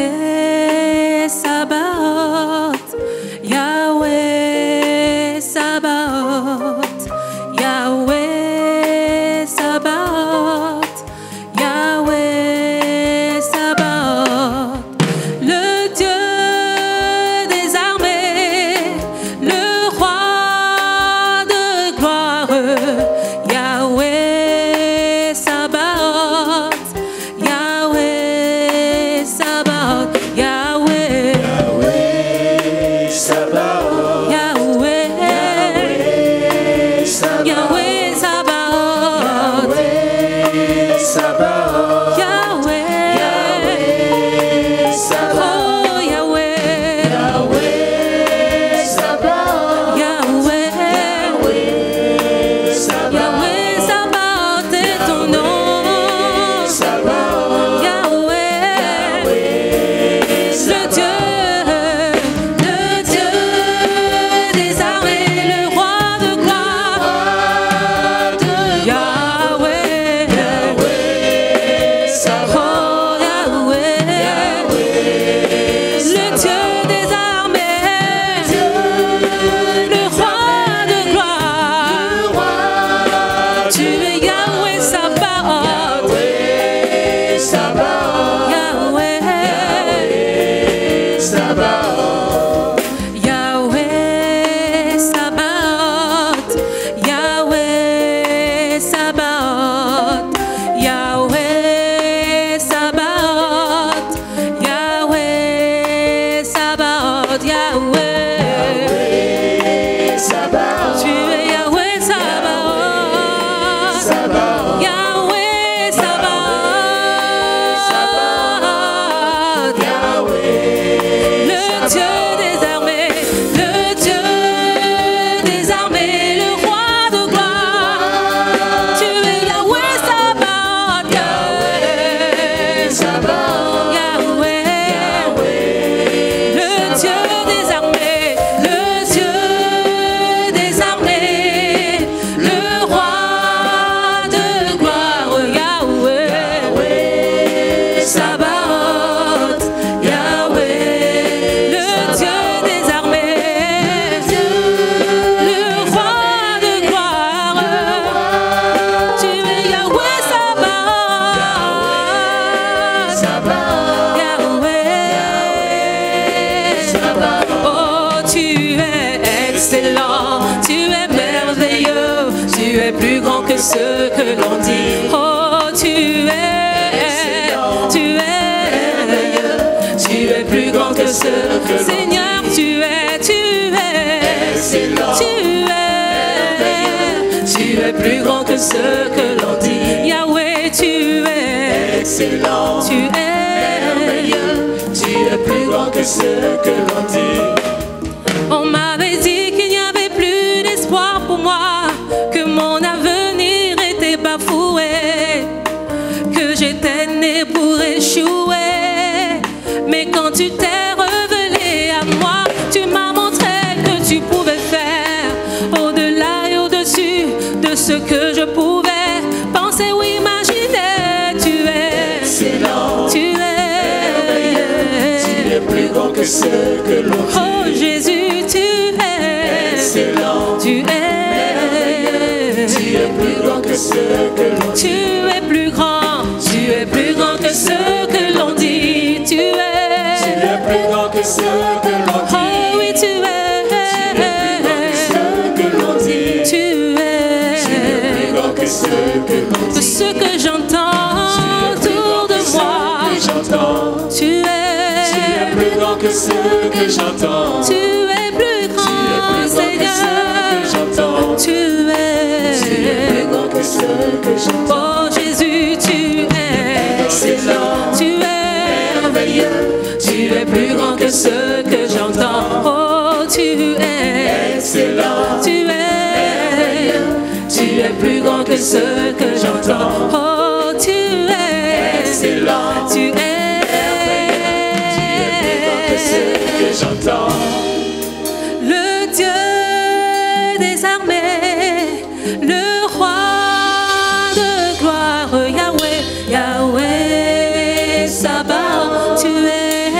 Yahweh Sabaoth, Yahweh Sabaoth, Yahweh Sabaoth, Yahweh Sabaoth, le Dieu des armées, le roi de gloire, Yahweh Sabaoth, Yahweh Sabaoth, Yahweh, Yahweh Sabaoth, Yahweh, Yahweh Sabaoth, Yahweh Sabaoth, Yahweh, Yahweh Sabaoth, oh Yahweh, Yahweh Sabaoth, Yahweh, Yahweh Sabaoth, Yahweh Sabaoth est ton nom, Sabaoth, Yahweh, le Dieu des armées, le roi de gloire, Yahweh, Yahweh Sabaoth, oh Yahweh, le Dieu des armées, le roi de gloire, tu es Yahweh Sabaoth, Yahweh Sabaoth, Yahweh, Sabaoth, Yahweh Sabaoth, Yahweh Sabaoth, Yahweh Sabaoth, Yahweh Sabaoth, Yahweh, Sabaoth, tu es Yahweh Sabaoth, Sabaoth, Yahweh Sabaoth, Yahweh, le Dieu des armées, le Dieu des armées, le roi de gloire, tu es Yahweh Sabaoth, Yahweh, Sabaoth, Yahweh, le Dieu des armées, le Dieu des armées, le roi de gloire, Yahweh, Sabaoth, Yahweh, le Dieu des armées, le roi de gloire, tu es Yahweh Sabaoth, Yahweh, oh tu es excellent, tu es merveilleux, tu es plus grand que ce que l'on dit, oh tu es merveilleux, tu es plus grand que ce que Seigneur, tu es excellent, tu es plus grand que ce que l'on dit, Yahweh, tu es excellent, tu es merveilleux, tu es plus grand que ce que l'on dit. On m'avait dit qu'il n'y avait plus d'espoir pour moi, que mon avenir était bafoué, que j'étais né pour échouer. Mais quand tu t'es révélé à moi, tu m'as montré que tu pouvais faire au-delà et au-dessus de ce que je pouvais penser ou imaginer. Tu es Excellent, tu es plus grand que ce que l'on dit. oh Jésus, tu es Excellent, tu es plus grand que ce que l'on dit. tu es plus grand que ce que l'on dit, tu es Plus grand que ce que l'on dit. oh oui tu es Ce que l'on dit. tu Plus grand que ce que l'on de dit. ce que j'entends autour de moi, J'entends. tu es Plus grand que ce que j'entends. tu es plus grand Seigneur, tu es Plus grand que ce que j'entends. oh Jésus, tu es Excellent, tu es merveilleux, tu es plus grand que ce que j'entends, oh tu es excellent, tu es plus grand que ce que j'entends, oh tu es excellent, tu es plus grand que ce que j'entends. le Dieu des armées, le roi de gloire, Yahweh, Yahweh Sabaoth, tu es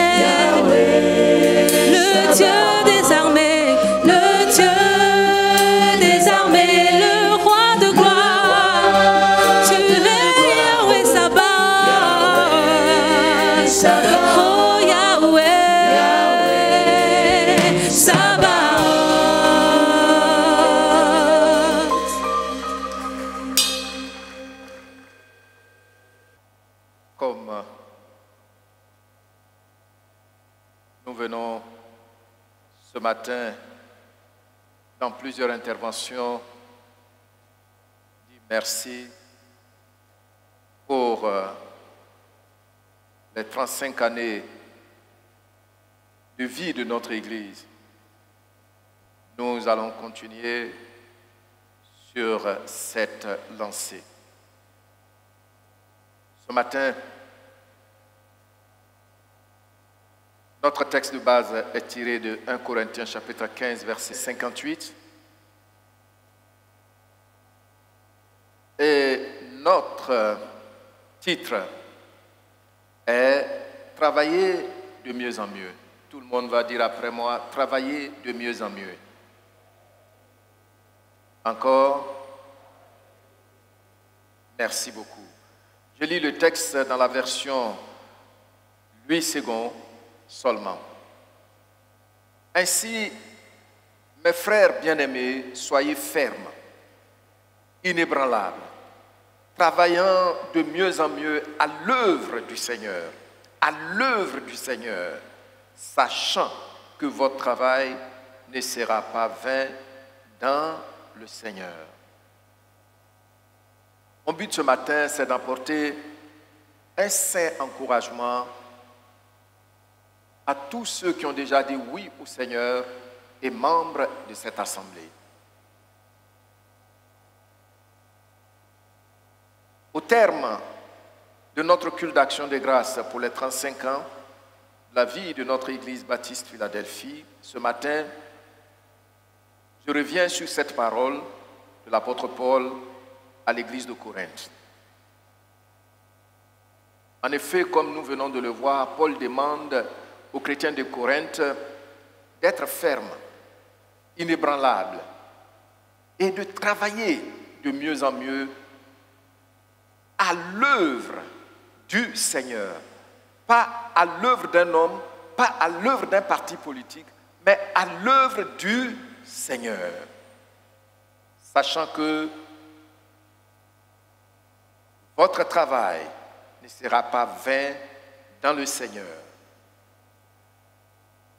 matin, dans plusieurs interventions, dit merci pour les 35 années de vie de notre Église. Nous allons continuer sur cette lancée. Ce matin, notre texte de base est tiré de 1 Corinthiens chapitre 15, verset 58. Et notre titre est « Travailler de mieux en mieux ». Tout le monde va dire après moi « Travailler de mieux en mieux ». Encore, merci beaucoup. Je lis le texte dans la version Louis II seulement. Ainsi, mes frères bien-aimés, soyez fermes, inébranlables, travaillant de mieux en mieux à l'œuvre du Seigneur, sachant que votre travail ne sera pas vain dans le Seigneur. Mon but ce matin, c'est d'apporter un saint encouragement à tous ceux qui ont déjà dit oui au Seigneur et membres de cette assemblée. Au terme de notre culte d'action de grâce pour les 35 ans de la vie de notre Église baptiste Philadelphie, ce matin, je reviens sur cette parole de l'apôtre Paul à l'Église de Corinthe. En effet, comme nous venons de le voir, Paul demande aux chrétiens de Corinthe d'être fermes, inébranlables et de travailler de mieux en mieux à l'œuvre du Seigneur. Pas à l'œuvre d'un homme, pas à l'œuvre d'un parti politique, mais à l'œuvre du Seigneur. Sachant que votre travail ne sera pas vain dans le Seigneur.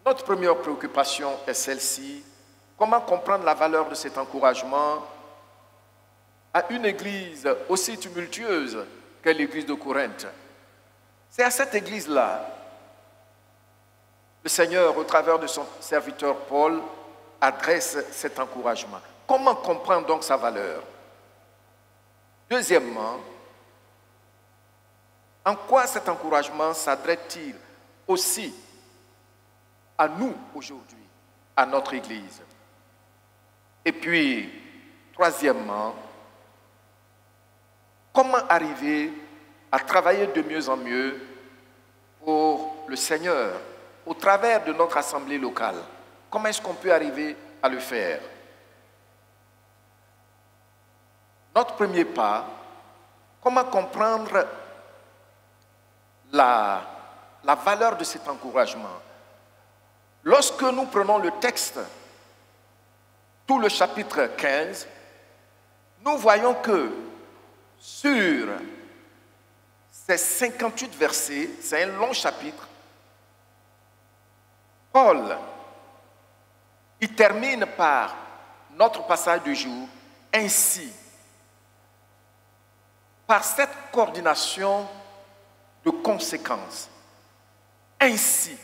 Notre première préoccupation est celle-ci. Comment comprendre la valeur de cet encouragement à une église aussi tumultueuse qu'est l'église de Corinthe? C'est à cette église-là, le Seigneur, au travers de son serviteur Paul, adresse cet encouragement. Comment comprendre donc sa valeur? Deuxièmement, en quoi cet encouragement s'adresse-t-il aussi à nous aujourd'hui, à notre Église? Et puis, troisièmement, comment arriver à travailler de mieux en mieux pour le Seigneur au travers de notre assemblée locale? Comment est-ce qu'on peut arriver à le faire? Notre premier pas, comment comprendre la valeur de cet encouragement? Lorsque nous prenons le texte, tout le chapitre 15, nous voyons que sur ces 58 versets, c'est un long chapitre, Paul, il termine par notre passage du jour, ainsi, par cette coordination de conséquences. Ainsi,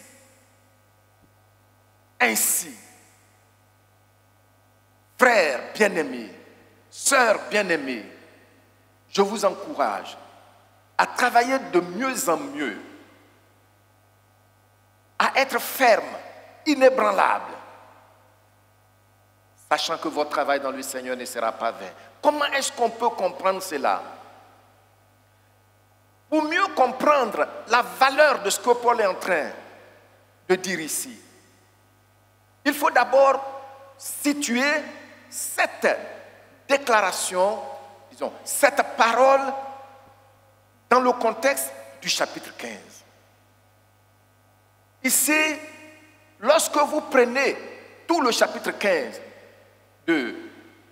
frères bien-aimés, sœurs bien-aimées, je vous encourage à travailler de mieux en mieux, à être ferme, inébranlable, sachant que votre travail dans le Seigneur ne sera pas vain. Comment est-ce qu'on peut comprendre cela? Pour mieux comprendre la valeur de ce que Paul est en train de dire ici, il faut d'abord situer cette déclaration, disons, cette parole dans le contexte du chapitre 15. Ici, lorsque vous prenez tout le chapitre 15 de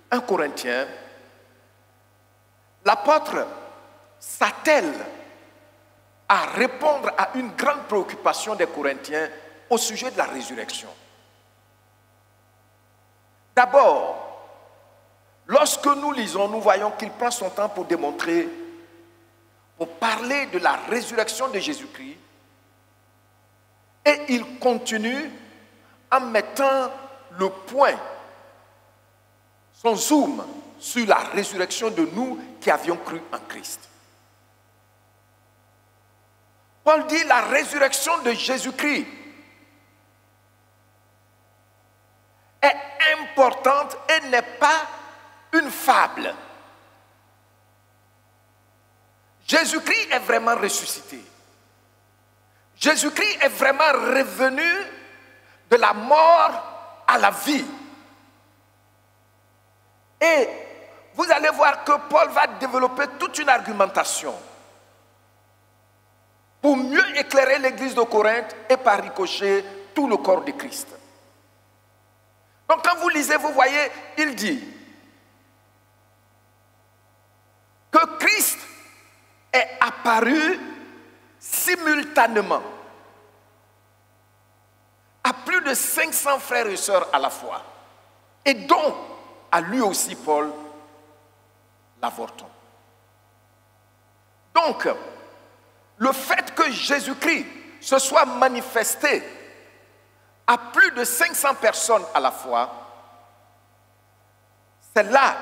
1 Corinthiens, l'apôtre s'attelle à répondre à une grande préoccupation des Corinthiens au sujet de la résurrection. D'abord, lorsque nous lisons, nous voyons qu'il prend son temps pour démontrer, pour parler de la résurrection de Jésus-Christ, et il continue en mettant le point, son zoom, sur la résurrection de nous qui avions cru en Christ. Paul dit la résurrection de Jésus-Christ est importante et n'est pas une fable. Jésus-Christ est vraiment ressuscité. Jésus-Christ est vraiment revenu de la mort à la vie. Et vous allez voir que Paul va développer toute une argumentation pour mieux éclairer l'église de Corinthe et par ricochet tout le corps de Christ. Donc quand vous lisez, vous voyez, il dit que Christ est apparu simultanément à plus de 500 frères et sœurs à la fois, et dont à lui aussi Paul l'avorton. Donc, le fait que Jésus-Christ se soit manifesté à plus de 500 personnes à la fois, c'est là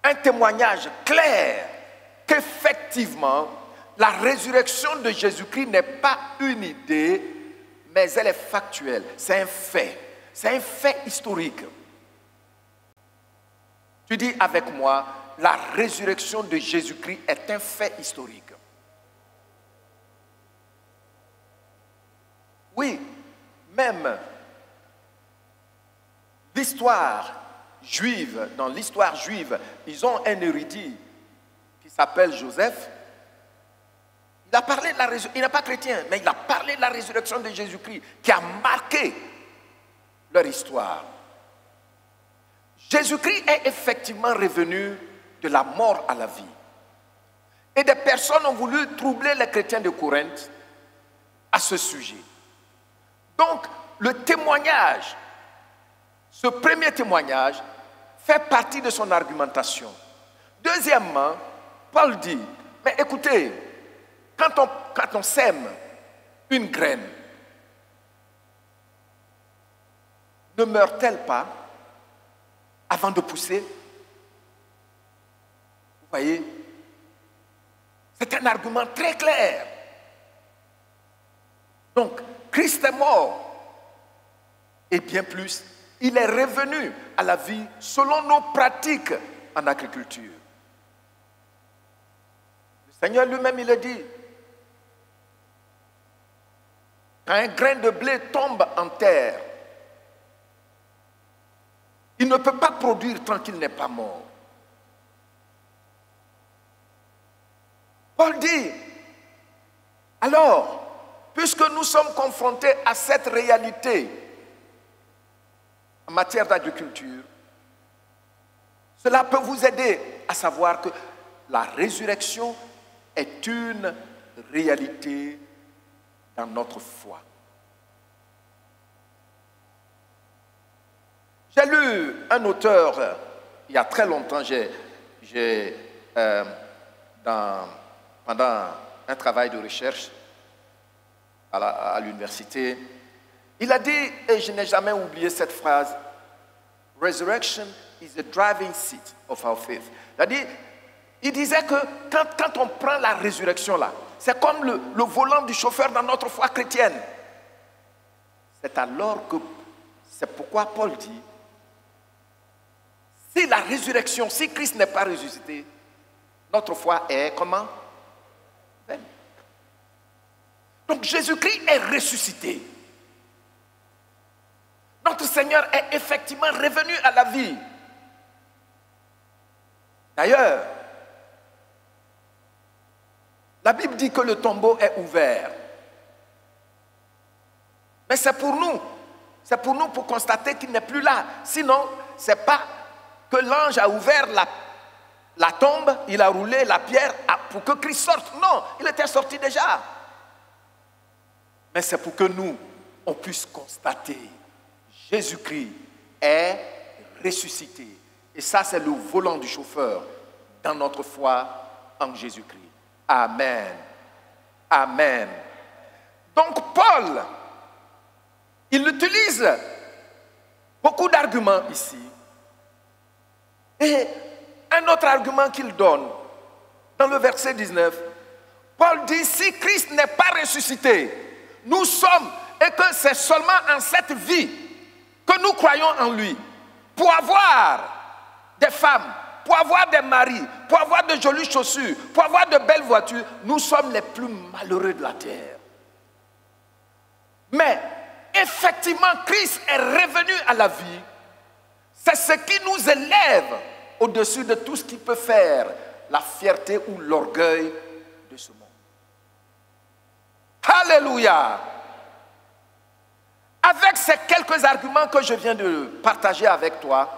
un témoignage clair qu'effectivement, la résurrection de Jésus-Christ n'est pas une idée, mais elle est factuelle. C'est un fait. C'est un fait historique. Tu dis avec moi, la résurrection de Jésus-Christ est un fait historique. Oui, même l'histoire juive, dans l'histoire juive, ils ont un érudit qui s'appelle Joseph. Il a parlé de la résurrection, il n'est pas chrétien, mais il a parlé de la résurrection de Jésus-Christ qui a marqué leur histoire. Jésus-Christ est effectivement revenu de la mort à la vie. Et des personnes ont voulu troubler les chrétiens de Corinthe à ce sujet. Donc, le témoignage, ce premier témoignage, fait partie de son argumentation. Deuxièmement, Paul dit, mais écoutez, quand on sème une graine, ne meurt-elle pas avant de pousser? Vous voyez, c'est un argument très clair. Donc, Christ est mort. Et bien plus, il est revenu à la vie selon nos pratiques en agriculture. Le Seigneur lui-même, il a dit, quand un grain de blé tombe en terre, il ne peut pas produire tant qu'il n'est pas mort. Paul dit, alors, puisque nous sommes confrontés à cette réalité en matière d'agriculture, cela peut vous aider à savoir que la résurrection est une réalité dans notre foi. J'ai lu un auteur, il y a très longtemps, pendant un travail de recherche à l'université, il a dit, et je n'ai jamais oublié cette phrase, « Resurrection is the driving seat of our faith ». Il disait que quand on prend la résurrection là, c'est comme le volant du chauffeur dans notre foi chrétienne. C'est alors que, c'est pourquoi Paul dit, si la résurrection, si Christ n'est pas ressuscité, notre foi est comment? Vaine. Donc Jésus-Christ est ressuscité. Notre Seigneur est effectivement revenu à la vie. D'ailleurs, la Bible dit que le tombeau est ouvert. Mais c'est pour nous pour constater qu'il n'est plus là. Sinon, ce n'est pas que l'ange a ouvert la tombe, il a roulé la pierre pour que Christ sorte. Non, il était sorti déjà. Mais c'est pour que nous, on puisse constater Jésus-Christ est ressuscité. Et ça, c'est le volant du chauffeur dans notre foi en Jésus-Christ. Amen. Amen. Donc, Paul, il utilise beaucoup d'arguments ici. Et un autre argument qu'il donne, dans le verset 19, Paul dit, si Christ n'est pas ressuscité, nous sommes, et que c'est seulement en cette vie que nous croyons en lui, pour avoir des femmes, pour avoir des maris, pour avoir de jolies chaussures, pour avoir de belles voitures, nous sommes les plus malheureux de la terre. Mais, effectivement, Christ est revenu à la vie. C'est ce qui nous élève au-dessus de tout ce qui peut faire la fierté ou l'orgueil de ce monde. Alléluia! Avec ces quelques arguments que je viens de partager avec toi,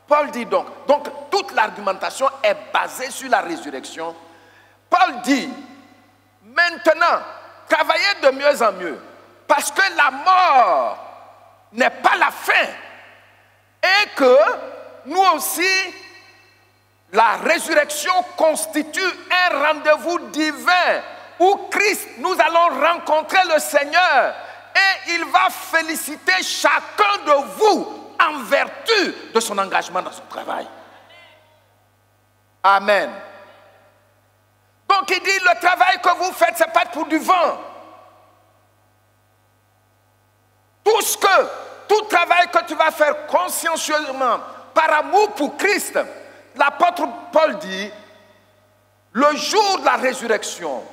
Paul dit donc toute l'argumentation est basée sur la résurrection. Paul dit, maintenant, travaillez de mieux en mieux, parce que la mort n'est pas la fin, et que nous aussi, la résurrection constitue un rendez-vous divin où Christ, nous allons rencontrer le Seigneur et il va féliciter chacun de vous en vertu de son engagement dans son travail. Amen. Donc il dit, le travail que vous faites, ce n'est pas pour du vent. Tout travail que tu vas faire consciencieusement, par amour pour Christ, l'apôtre Paul dit, le jour de la résurrection,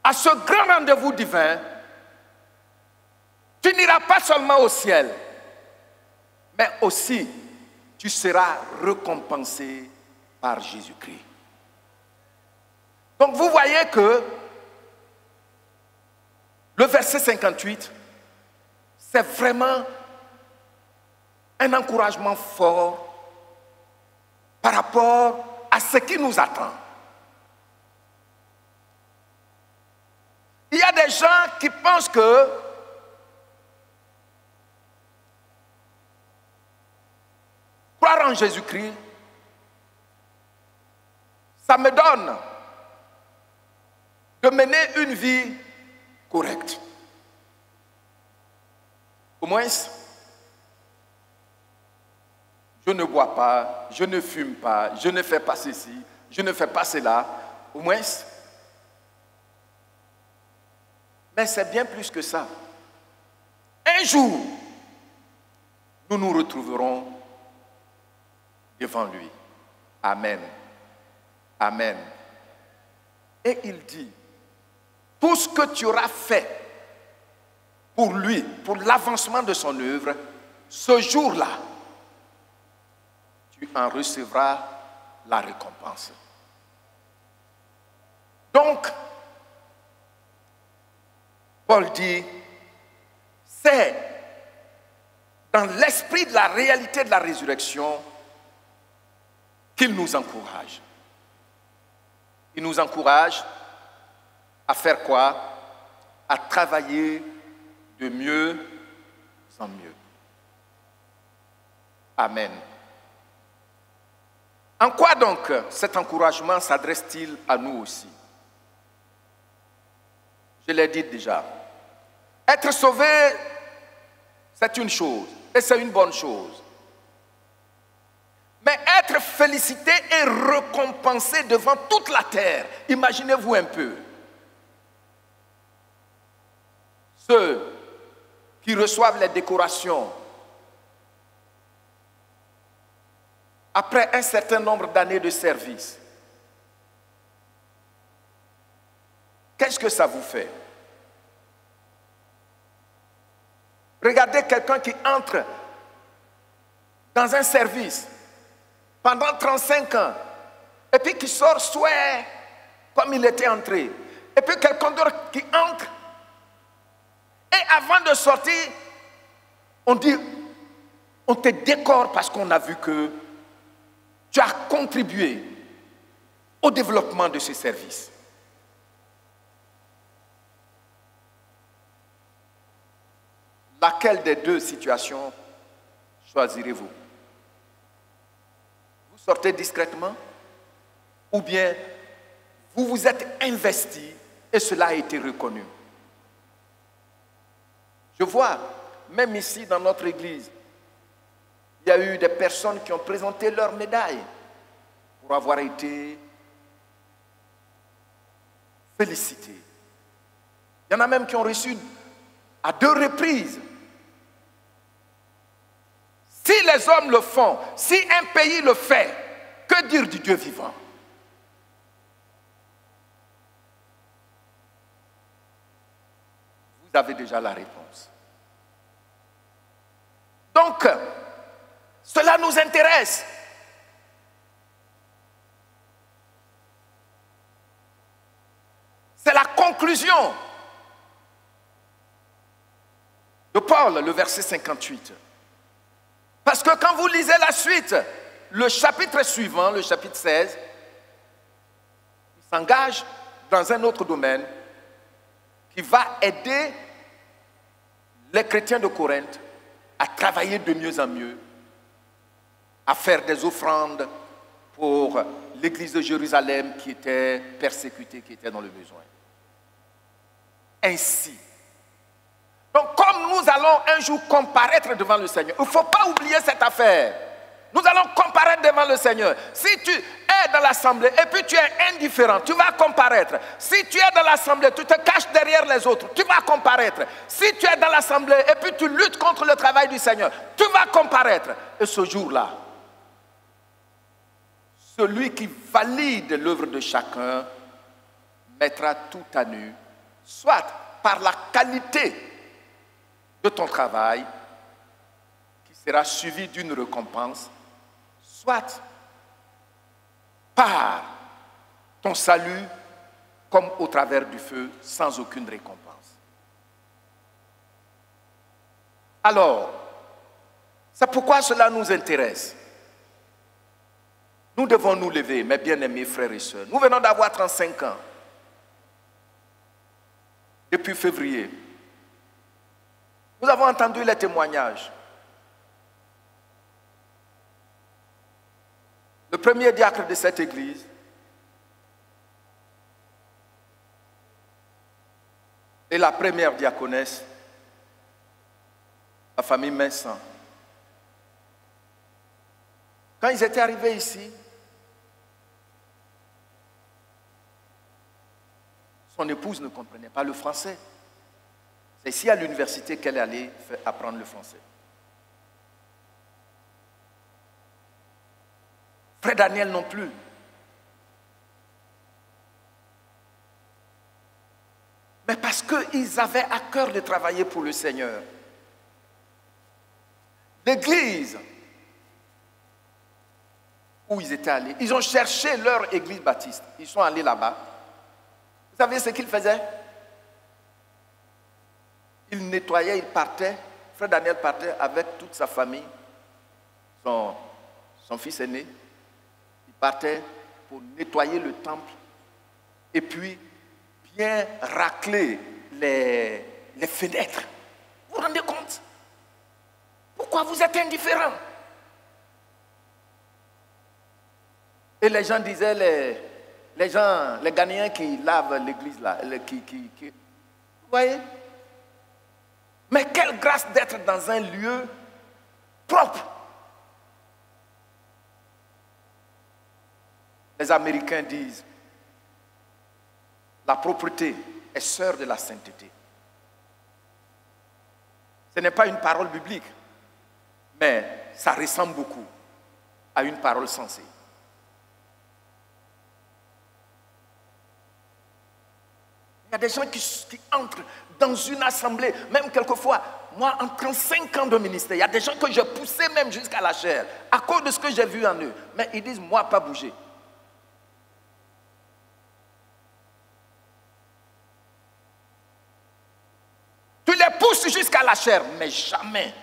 à ce grand rendez-vous divin, tu n'iras pas seulement au ciel, mais aussi tu seras récompensé par Jésus-Christ. Donc vous voyez que le verset 58, c'est vraiment un encouragement fort par rapport à ce qui nous attend. Il y a des gens qui pensent que croire en Jésus-Christ, ça me donne de mener une vie correcte. Au moins, je ne bois pas, je ne fume pas, je ne fais pas ceci, je ne fais pas cela. Au moins, mais c'est bien plus que ça. Un jour, nous nous retrouverons devant lui. Amen. Amen. Et il dit, tout ce que tu auras fait pour lui, pour l'avancement de son œuvre, ce jour-là, tu en recevras la récompense. Donc, Paul dit, c'est dans l'esprit de la réalité de la résurrection qu'il nous encourage. Il nous encourage à faire quoi? À travailler de mieux en mieux. Amen. En quoi donc cet encouragement s'adresse-t-il à nous aussi? Je l'ai dit déjà. Être sauvé, c'est une chose, et c'est une bonne chose. Mais être félicité et récompensé devant toute la terre, imaginez-vous un peu. Ceux qui reçoivent les décorations après un certain nombre d'années de service, qu'est-ce que ça vous fait? Regardez quelqu'un qui entre dans un service pendant 35 ans et puis qui sort soit comme il était entré. Et puis quelqu'un d'autre qui entre et avant de sortir, on dit, on te décore parce qu'on a vu que tu as contribué au développement de ce service. Laquelle des deux situations choisirez-vous? Vous sortez discrètement ou bien vous vous êtes investi et cela a été reconnu? Je vois, même ici dans notre église, il y a eu des personnes qui ont présenté leur médaille pour avoir été félicitées. Il y en a même qui ont reçu à 2 reprises. Si les hommes le font, si un pays le fait, que dire du Dieu vivant? Vous avez déjà la réponse. Donc, cela nous intéresse. C'est la conclusion de Paul, le verset 58. Parce que quand vous lisez la suite, le chapitre suivant, le chapitre 16, il s'engage dans un autre domaine qui va aider les chrétiens de Corinthe à travailler de mieux en mieux, à faire des offrandes pour l'église de Jérusalem qui était persécutée, qui était dans le besoin. Ainsi. Donc, comme nous allons un jour comparaître devant le Seigneur, il ne faut pas oublier cette affaire. Nous allons comparaître devant le Seigneur. Si tu es dans l'assemblée et puis tu es indifférent, tu vas comparaître. Si tu es dans l'assemblée, tu te caches derrière les autres, tu vas comparaître. Si tu es dans l'assemblée et puis tu luttes contre le travail du Seigneur, tu vas comparaître. Et ce jour-là, celui qui valide l'œuvre de chacun mettra tout à nu, soit par la qualité de ton travail, qui sera suivi d'une récompense, soit par ton salut, comme au travers du feu, sans aucune récompense. Alors, c'est pourquoi cela nous intéresse. Nous devons nous lever, mes bien-aimés frères et sœurs. Nous venons d'avoir 35 ans. Depuis février. Nous avons entendu les témoignages. Le premier diacre de cette église et la première diaconesse, la famille Messan. Quand ils étaient arrivés ici, son épouse ne comprenait pas le français. C'est ici à l'université qu'elle est allée apprendre le français. Frère Daniel non plus. Mais parce qu'ils avaient à cœur de travailler pour le Seigneur. L'église où ils étaient allés, ils ont cherché leur église baptiste. Ils sont allés là-bas. Vous savez ce qu'ils faisaient? Ils nettoyaient, ils partaient. Frère Daniel partait avec toute sa famille, son fils aîné. Il partait pour nettoyer le temple et puis bien racler les fenêtres. Vous vous rendez compte? Pourquoi vous êtes indifférents? Et les gens disaient, les Ghanéens qui lavent l'église là, vous voyez? Mais quelle grâce d'être dans un lieu propre. Les Américains disent, la propreté est sœur de la sainteté. Ce n'est pas une parole biblique, mais ça ressemble beaucoup à une parole sensée. Il y a des gens qui entrent dans une assemblée, même quelquefois, moi en 35 ans de ministère, il y a des gens que j'ai poussés même jusqu'à la chair, à cause de ce que j'ai vu en eux. Mais ils disent, moi pas bouger. Tu les pousses jusqu'à la chair, mais jamais.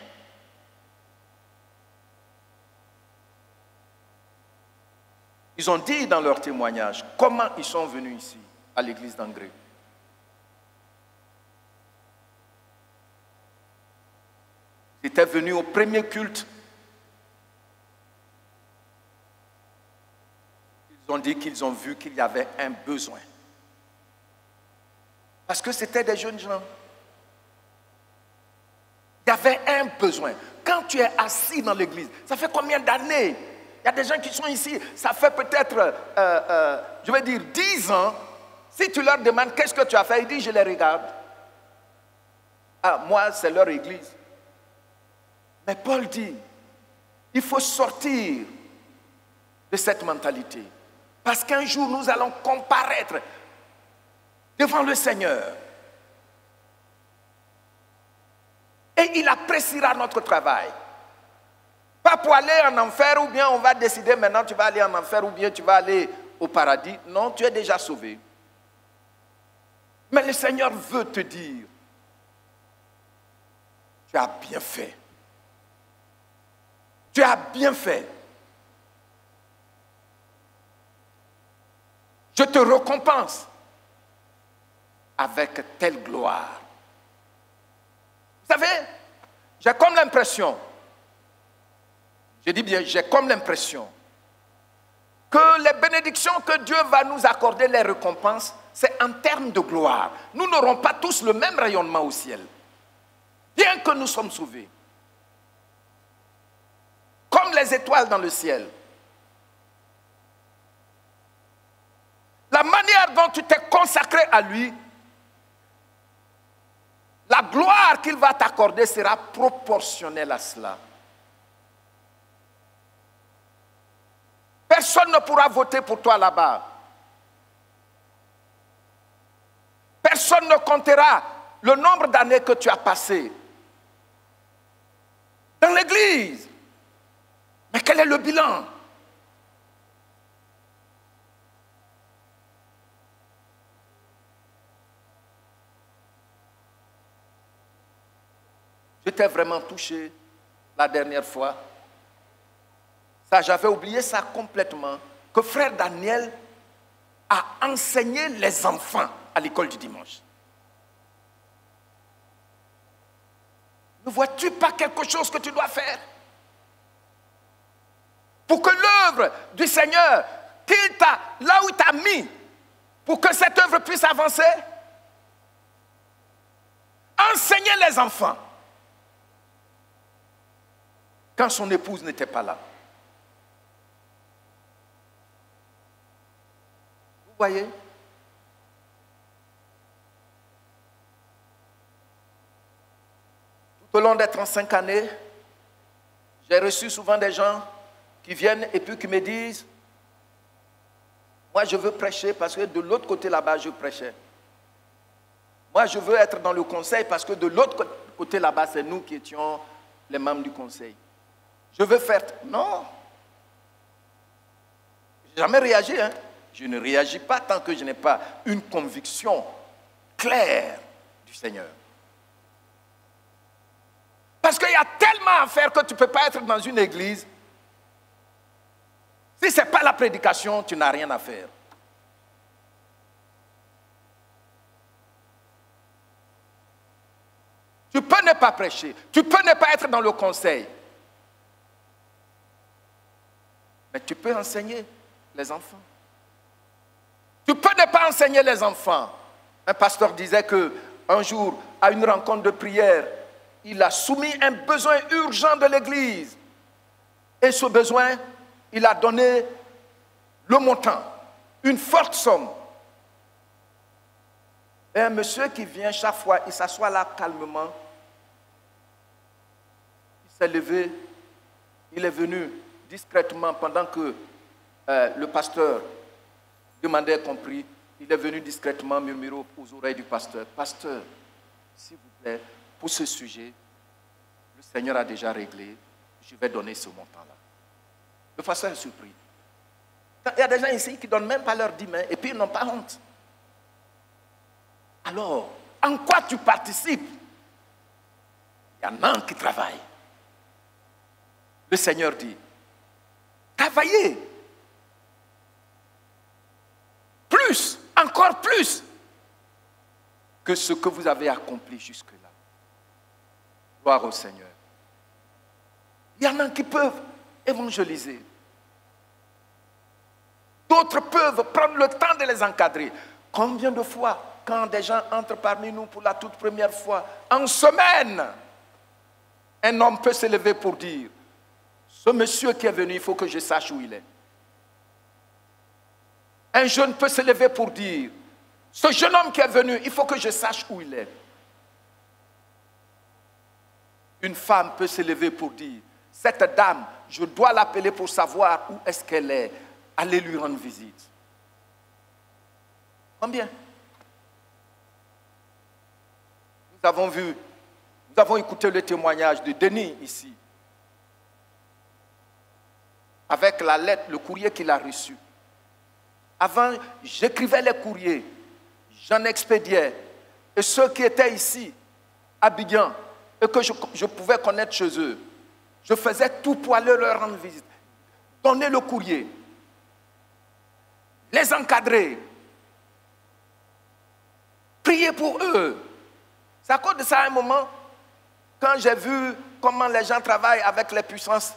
Ils ont dit dans leur témoignage comment ils sont venus ici, à l'église d'Angré. Ils étaient venus au premier culte Ils ont dit qu'ils ont vu qu'il y avait un besoin. Parce que c'était des jeunes gens. Il y avait un besoin. Quand tu es assis dans l'église, ça fait combien d'années? Il y a des gens qui sont ici, ça fait peut-être, je vais dire, 10 ans. Si tu leur demandes qu'est-ce que tu as fait, ils disent je les regarde. Ah, moi, c'est leur église. Mais Paul dit, il faut sortir de cette mentalité. Parce qu'un jour, nous allons comparaître devant le Seigneur. Et il appréciera notre travail. Pas pour aller en enfer ou bien on va décider maintenant tu vas aller en enfer ou bien tu vas aller au paradis. Non, tu es déjà sauvé. Mais le Seigneur veut te dire, tu as bien fait. Tu as bien fait. Je te récompense avec telle gloire. Vous savez, j'ai comme l'impression, je dis bien, j'ai comme l'impression que les bénédictions que Dieu va nous accorder, les récompenses, c'est en termes de gloire. Nous n'aurons pas tous le même rayonnement au ciel, bien que nous sommes sauvés. Comme les étoiles dans le ciel. La manière dont tu t'es consacré à lui, la gloire qu'il va t'accorder sera proportionnelle à cela. Personne ne pourra voter pour toi là-bas. Personne ne comptera le nombre d'années que tu as passé dans l'église. Mais quel est le bilan? J'étais vraiment touché la dernière fois. Ça, j'avais oublié ça complètement, que frère Daniel a enseigné les enfants à l'école du dimanche. Ne vois-tu pas quelque chose que tu dois faire? Pour que l'œuvre du Seigneur, là où il t'a mis, pour que cette œuvre puisse avancer, enseigner les enfants. Quand son épouse n'était pas là. Vous voyez? Tout au long des 35 années, j'ai reçu souvent des gens qui viennent et puis qui me disent, moi je veux prêcher parce que de l'autre côté là-bas je prêchais. Moi je veux être dans le conseil parce que de l'autre côté là-bas c'est nous qui étions les membres du conseil. Je veux faire... Non. Je n'ai jamais réagi. Hein? Je ne réagis pas tant que je n'ai pas une conviction claire du Seigneur. Parce qu'il y a tellement à faire que tu ne peux pas être dans une église. Si ce n'est pas la prédication, tu n'as rien à faire. Tu peux ne pas prêcher. Tu peux ne pas être dans le conseil. Mais tu peux enseigner les enfants. Tu peux ne pas enseigner les enfants. Un pasteur disait qu'un jour, à une rencontre de prière, il a soumis un besoin urgent de l'église. Et ce besoin, il a donné le montant, une forte somme. Et un monsieur qui vient chaque fois, il s'assoit là calmement. Il s'est levé, il est venu discrètement pendant que le pasteur demandait compris. Il est venu discrètement murmurer aux oreilles du pasteur. Pasteur, s'il vous plaît, pour ce sujet, le Seigneur a déjà réglé. Je vais donner ce montant-là. Le pasteur est surpris. Il y a des gens ici qui ne donnent même pas leur 10 mains et puis ils n'ont pas honte. Alors, en quoi tu participes? Il y en a un qui travaille. Le Seigneur dit, travaillez. Plus, encore plus que ce que vous avez accompli jusque-là. Gloire au Seigneur. Il y en a qui peuvent évangéliser. D'autres peuvent prendre le temps de les encadrer. Combien de fois, quand des gens entrent parmi nous pour la toute première fois, en semaine, un homme peut se lever pour dire, ce monsieur qui est venu, il faut que je sache où il est. Un jeune peut se lever pour dire, ce jeune homme qui est venu, il faut que je sache où il est. Une femme peut se lever pour dire, cette dame, je dois l'appeler pour savoir où est-ce qu'elle est. Allez lui rendre visite. Combien? Nous avons écouté le témoignage de Denis ici, avec la lettre, le courrier qu'il a reçu. Avant, j'écrivais les courriers, j'en expédiais, et ceux qui étaient ici, à Abidjan, et que je pouvais connaître chez eux, je faisais tout pour aller leur rendre visite, donner le courrier, les encadrer, prier pour eux. C'est à cause de ça, à un moment, quand j'ai vu comment les gens travaillent avec les puissances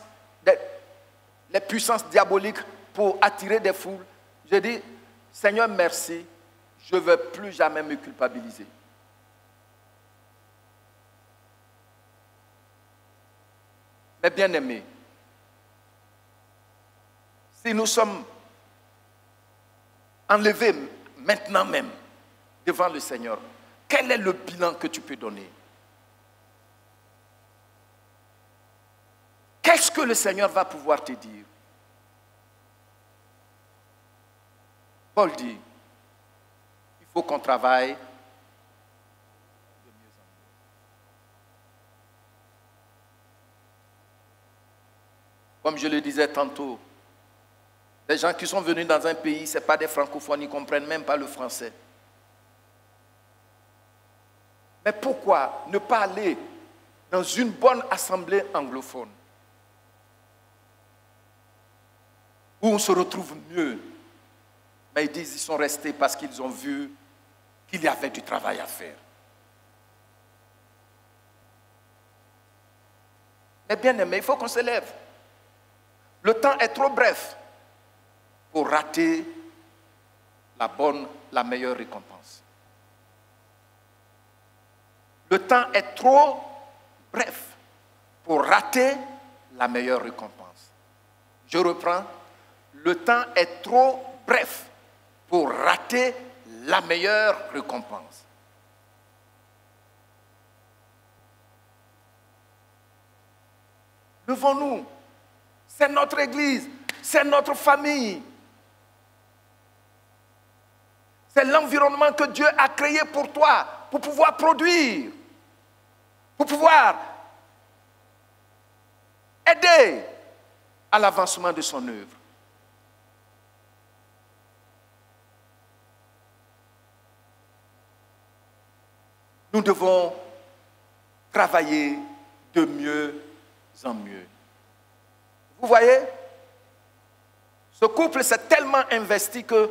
diaboliques pour attirer des foules, j'ai dit, Seigneur, merci, je ne veux plus jamais me culpabiliser. Mais bien aimés, si nous sommes enlevés maintenant même devant le Seigneur, quel est le bilan que tu peux donner? Qu'est-ce que le Seigneur va pouvoir te dire? Paul dit, il faut qu'on travaille de mieux en mieux. Comme je le disais tantôt, les gens qui sont venus dans un pays, ce n'est pas des francophones, ils ne comprennent même pas le français. Mais pourquoi ne pas aller dans une bonne assemblée anglophone où on se retrouve mieux? Mais ils disent qu'ils sont restés parce qu'ils ont vu qu'il y avait du travail à faire. Mais bien aimé, il faut qu'on se lève. Le temps est trop bref pour rater la meilleure récompense. Le temps est trop bref pour rater la meilleure récompense. Je reprends. Le temps est trop bref pour rater la meilleure récompense. Levons-nous. C'est notre église, c'est notre famille. C'est l'environnement que Dieu a créé pour toi, pour pouvoir produire, pour pouvoir aider à l'avancement de son œuvre. Nous devons travailler de mieux en mieux. Vous voyez, ce couple s'est tellement investi qu'à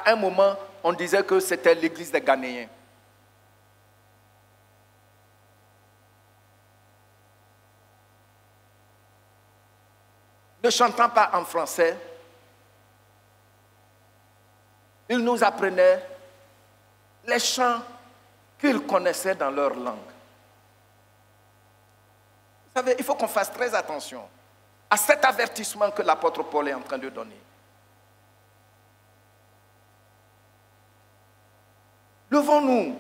un moment, on disait que c'était l'église des Ghanéens. Ne chantant pas en français, ils nous apprenaient les chants qu'ils connaissaient dans leur langue. Vous savez, il faut qu'on fasse très attention à cet avertissement que l'apôtre Paul est en train de donner. Levons-nous.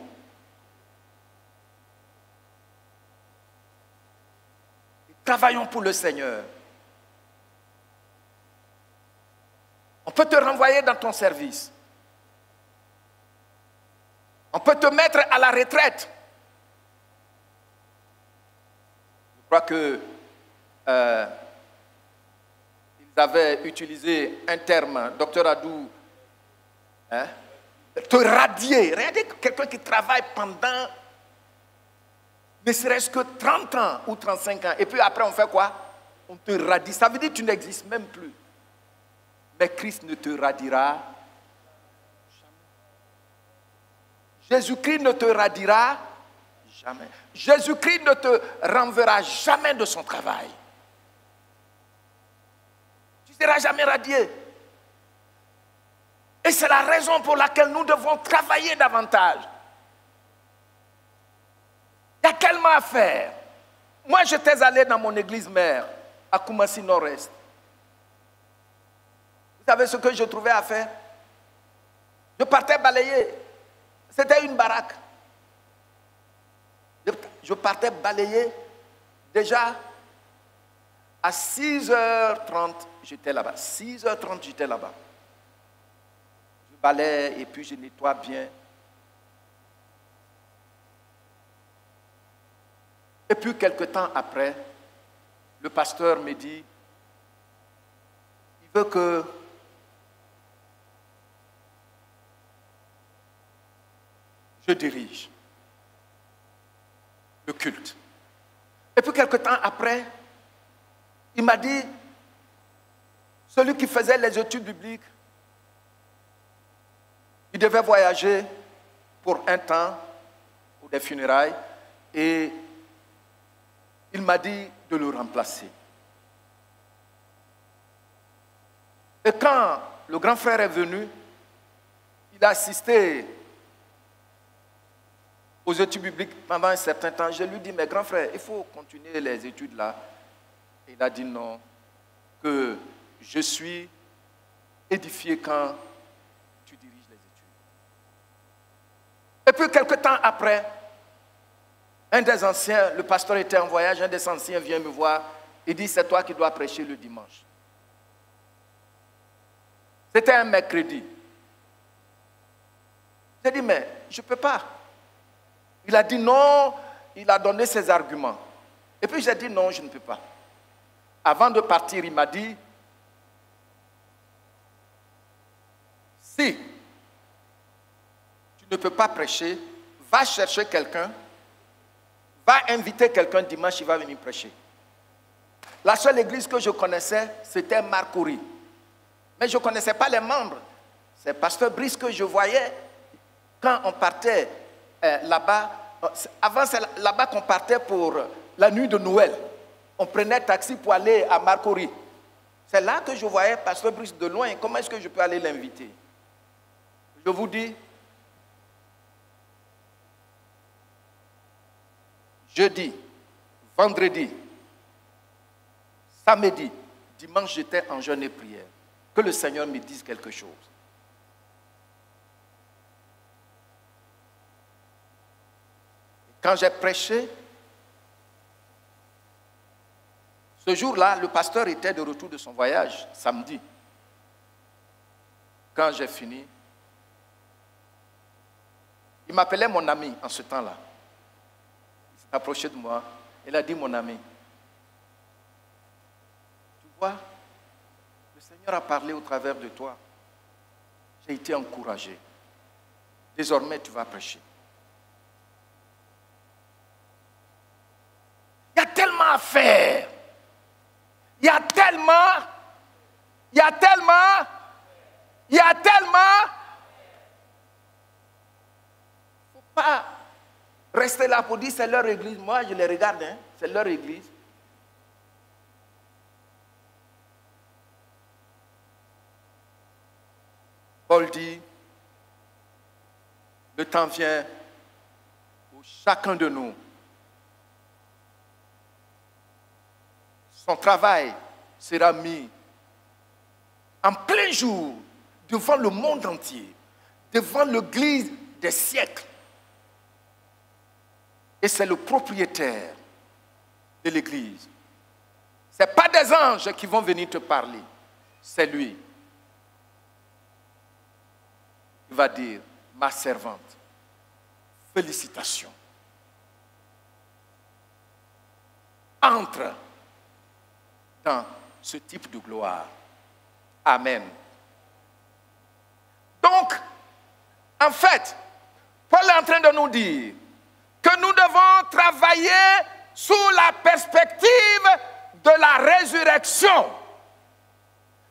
Travaillons pour le Seigneur. On peut te renvoyer dans ton service. On peut te mettre à la retraite. Je crois que ils avaient utilisé un terme, Dr Adou, te radier. Regardez quelqu'un qui travaille pendant ne serait-ce que 30 ans ou 35 ans. Et puis après, on fait quoi? On te radie. Ça veut dire que tu n'existes même plus. Mais Christ ne te radiera jamais. Jésus-Christ ne te radiera jamais. Jésus-Christ ne te renverra jamais de son travail. Tu ne seras jamais radié. Et c'est la raison pour laquelle nous devons travailler davantage. Il y a tellement à faire. Moi, j'étais allé dans mon église mère, à Koumassi Nord-Est. Vous savez ce que je trouvais à faire? Je partais balayer. C'était une baraque. Je partais balayer. Déjà, à 6h30, j'étais là-bas. 6h30, j'étais là-bas. Je balaye et puis je nettoie bien. Et puis, quelque temps après, le pasteur me dit, il veut que je dirige le culte. Et puis, quelque temps après, il m'a dit, celui qui faisait les études bibliques, il devait voyager pour un temps, pour des funérailles, et il m'a dit de le remplacer. Et quand le grand frère est venu, il a assisté aux études bibliques pendant un certain temps. Je lui ai dit, mais grand frère, il faut continuer les études là. Et il a dit non, que je suis édifié quand tu diriges les études. Et puis quelque temps après, un des anciens, le pasteur était en voyage, un des anciens vient me voir et dit, c'est toi qui dois prêcher le dimanche. C'était un mercredi. J'ai dit, mais je ne peux pas. Il a dit non, il a donné ses arguments. Et puis j'ai dit non, je ne peux pas. Avant de partir, il m'a dit, si tu ne peux pas prêcher, va chercher quelqu'un, va inviter quelqu'un dimanche, il va venir prêcher. La seule église que je connaissais, c'était Marcory. Mais je ne connaissais pas les membres. C'est Pasteur Brice que je voyais quand on partait là-bas. Avant, c'est là-bas qu'on partait pour la nuit de Noël. On prenait taxi pour aller à Marcory. C'est là que je voyais Pasteur Brice de loin. Comment est-ce que je peux aller l'inviter? Je vous dis, jeudi, vendredi, samedi, dimanche, j'étais en jeûne et prière. Que le Seigneur me dise quelque chose. Quand j'ai prêché, ce jour-là, le pasteur était de retour de son voyage, samedi. Quand j'ai fini, il m'appelait mon ami en ce temps-là. Il s'est approché de moi. Il a dit, mon ami, tu vois, le Seigneur a parlé au travers de toi. J'ai été encouragé. Désormais, tu vas prêcher. Il y a tellement à faire. Il y a tellement. Il y ne faut pas rester là pour dire c'est leur église. Moi, je les regarde, hein, c'est leur église. Paul dit, le temps vient où chacun de nous, son travail sera mis en plein jour devant le monde entier, devant l'église des siècles. Et c'est le propriétaire de l'église. Ce n'est pas des anges qui vont venir te parler, c'est lui. Il va dire, ma servante, félicitations. Entre dans ce type de gloire. Amen. Donc, en fait, Paul est en train de nous dire que nous devons travailler sous la perspective de la résurrection.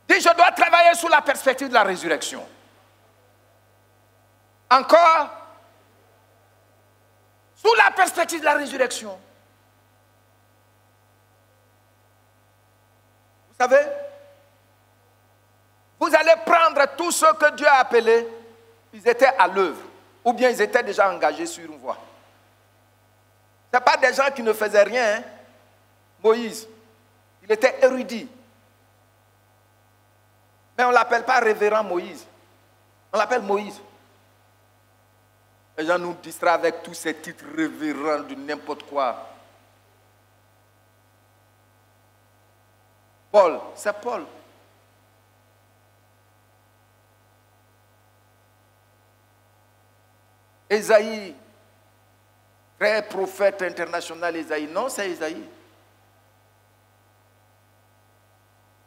Dis, je dois travailler sous la perspective de la résurrection. Encore, sous la perspective de la résurrection. Vous savez, Vous allez prendre tous ceux que Dieu a appelés, ils étaient à l'œuvre, ou bien ils étaient déjà engagés sur une voie. Ce n'est pas des gens qui ne faisaient rien. Hein. Moïse, il était érudit. Mais on ne l'appelle pas révérend Moïse. On l'appelle Moïse. Les gens nous distraient avec tous ces titres révérends de n'importe quoi. Paul, c'est Paul. Ésaïe, très prophète international Ésaïe. Non, c'est Ésaïe.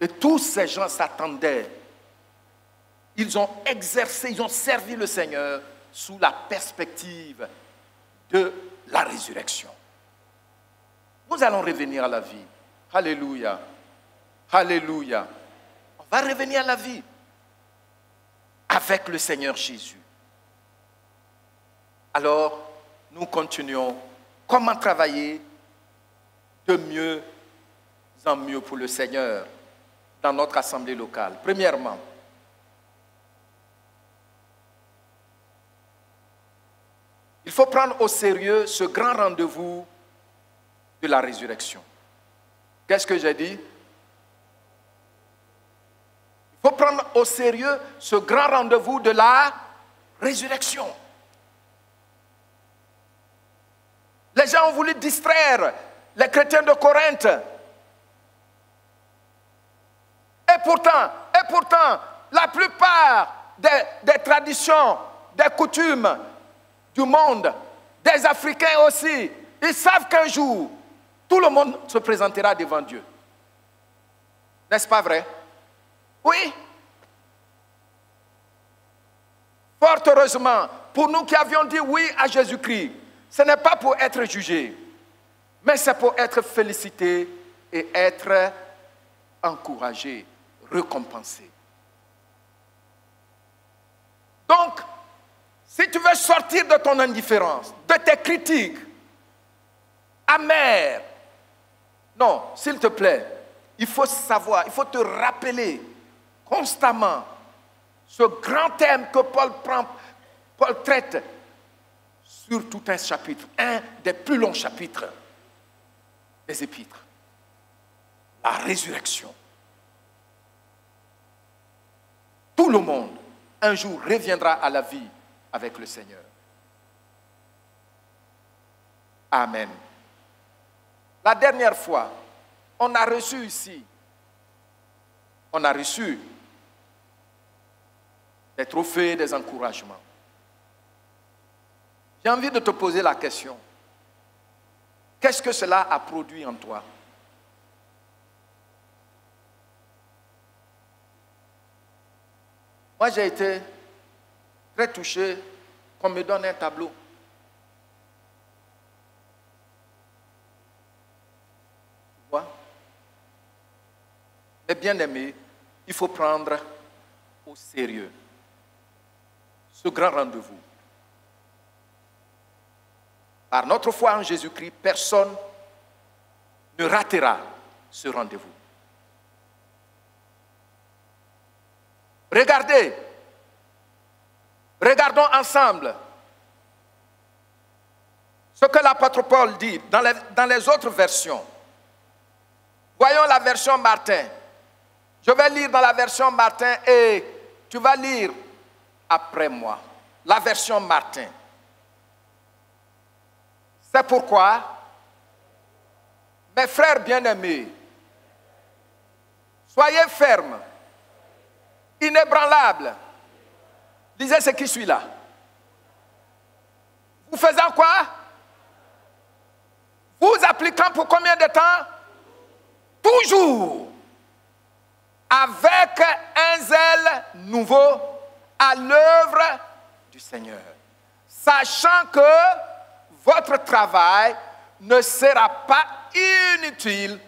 Et tous ces gens s'attendaient. Ils ont exercé, ils ont servi le Seigneur sous la perspective de la résurrection. Nous allons revenir à la vie. Alléluia. Alléluia. On va revenir à la vie avec le Seigneur Jésus. Alors, nous continuons. Comment travailler de mieux en mieux pour le Seigneur dans notre assemblée locale? Premièrement, il faut prendre au sérieux ce grand rendez-vous de la résurrection. Qu'est-ce que j'ai dit? Il faut prendre au sérieux ce grand rendez-vous de la résurrection. Les gens ont voulu distraire les chrétiens de Corinthe. Et pourtant, la plupart des traditions, des coutumes du monde, des Africains aussi, ils savent qu'un jour, tout le monde se présentera devant Dieu. N'est-ce pas vrai? Oui. Fort heureusement, pour nous qui avions dit oui à Jésus-Christ, ce n'est pas pour être jugé, mais c'est pour être félicité et être encouragé, récompensé. Donc, si tu veux sortir de ton indifférence, de tes critiques amères, non, s'il te plaît, il faut savoir, il faut te rappeler constamment ce grand thème que Paul traite sur tout un chapitre, un des plus longs chapitres des Épîtres. La résurrection. Tout le monde, un jour, reviendra à la vie avec le Seigneur. Amen. La dernière fois, on a reçu ici, des trophées, des encouragements. J'ai envie de te poser la question. Qu'est-ce que cela a produit en toi? Moi, j'ai été très touché qu'on me donne un tableau. Tu vois? Mais bien aimé, il faut prendre au sérieux ce grand rendez-vous. Par notre foi en Jésus-Christ, personne ne ratera ce rendez-vous. Regardons ensemble ce que l'apôtre Paul dit dans les autres versions. Voyons la version Martin. Je vais lire dans la version Martin et tu vas lire après moi. La version Martin. C'est pourquoi, mes frères bien-aimés, soyez fermes, inébranlables. Lisez ce qui suit là. Vous faisant quoi? Vous appliquant pour combien de temps? Toujours. Avec un zèle nouveau à l'œuvre du Seigneur. Sachant que votre travail ne sera pas inutile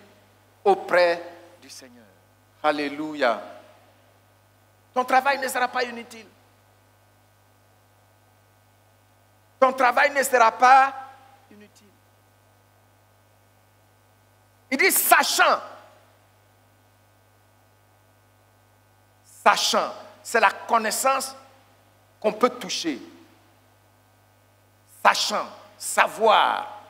auprès du Seigneur. Alléluia. Ton travail ne sera pas inutile. Ton travail ne sera pas inutile. Il dit sachant Sachant, c'est la connaissance qu'on peut toucher. Sachant, savoir.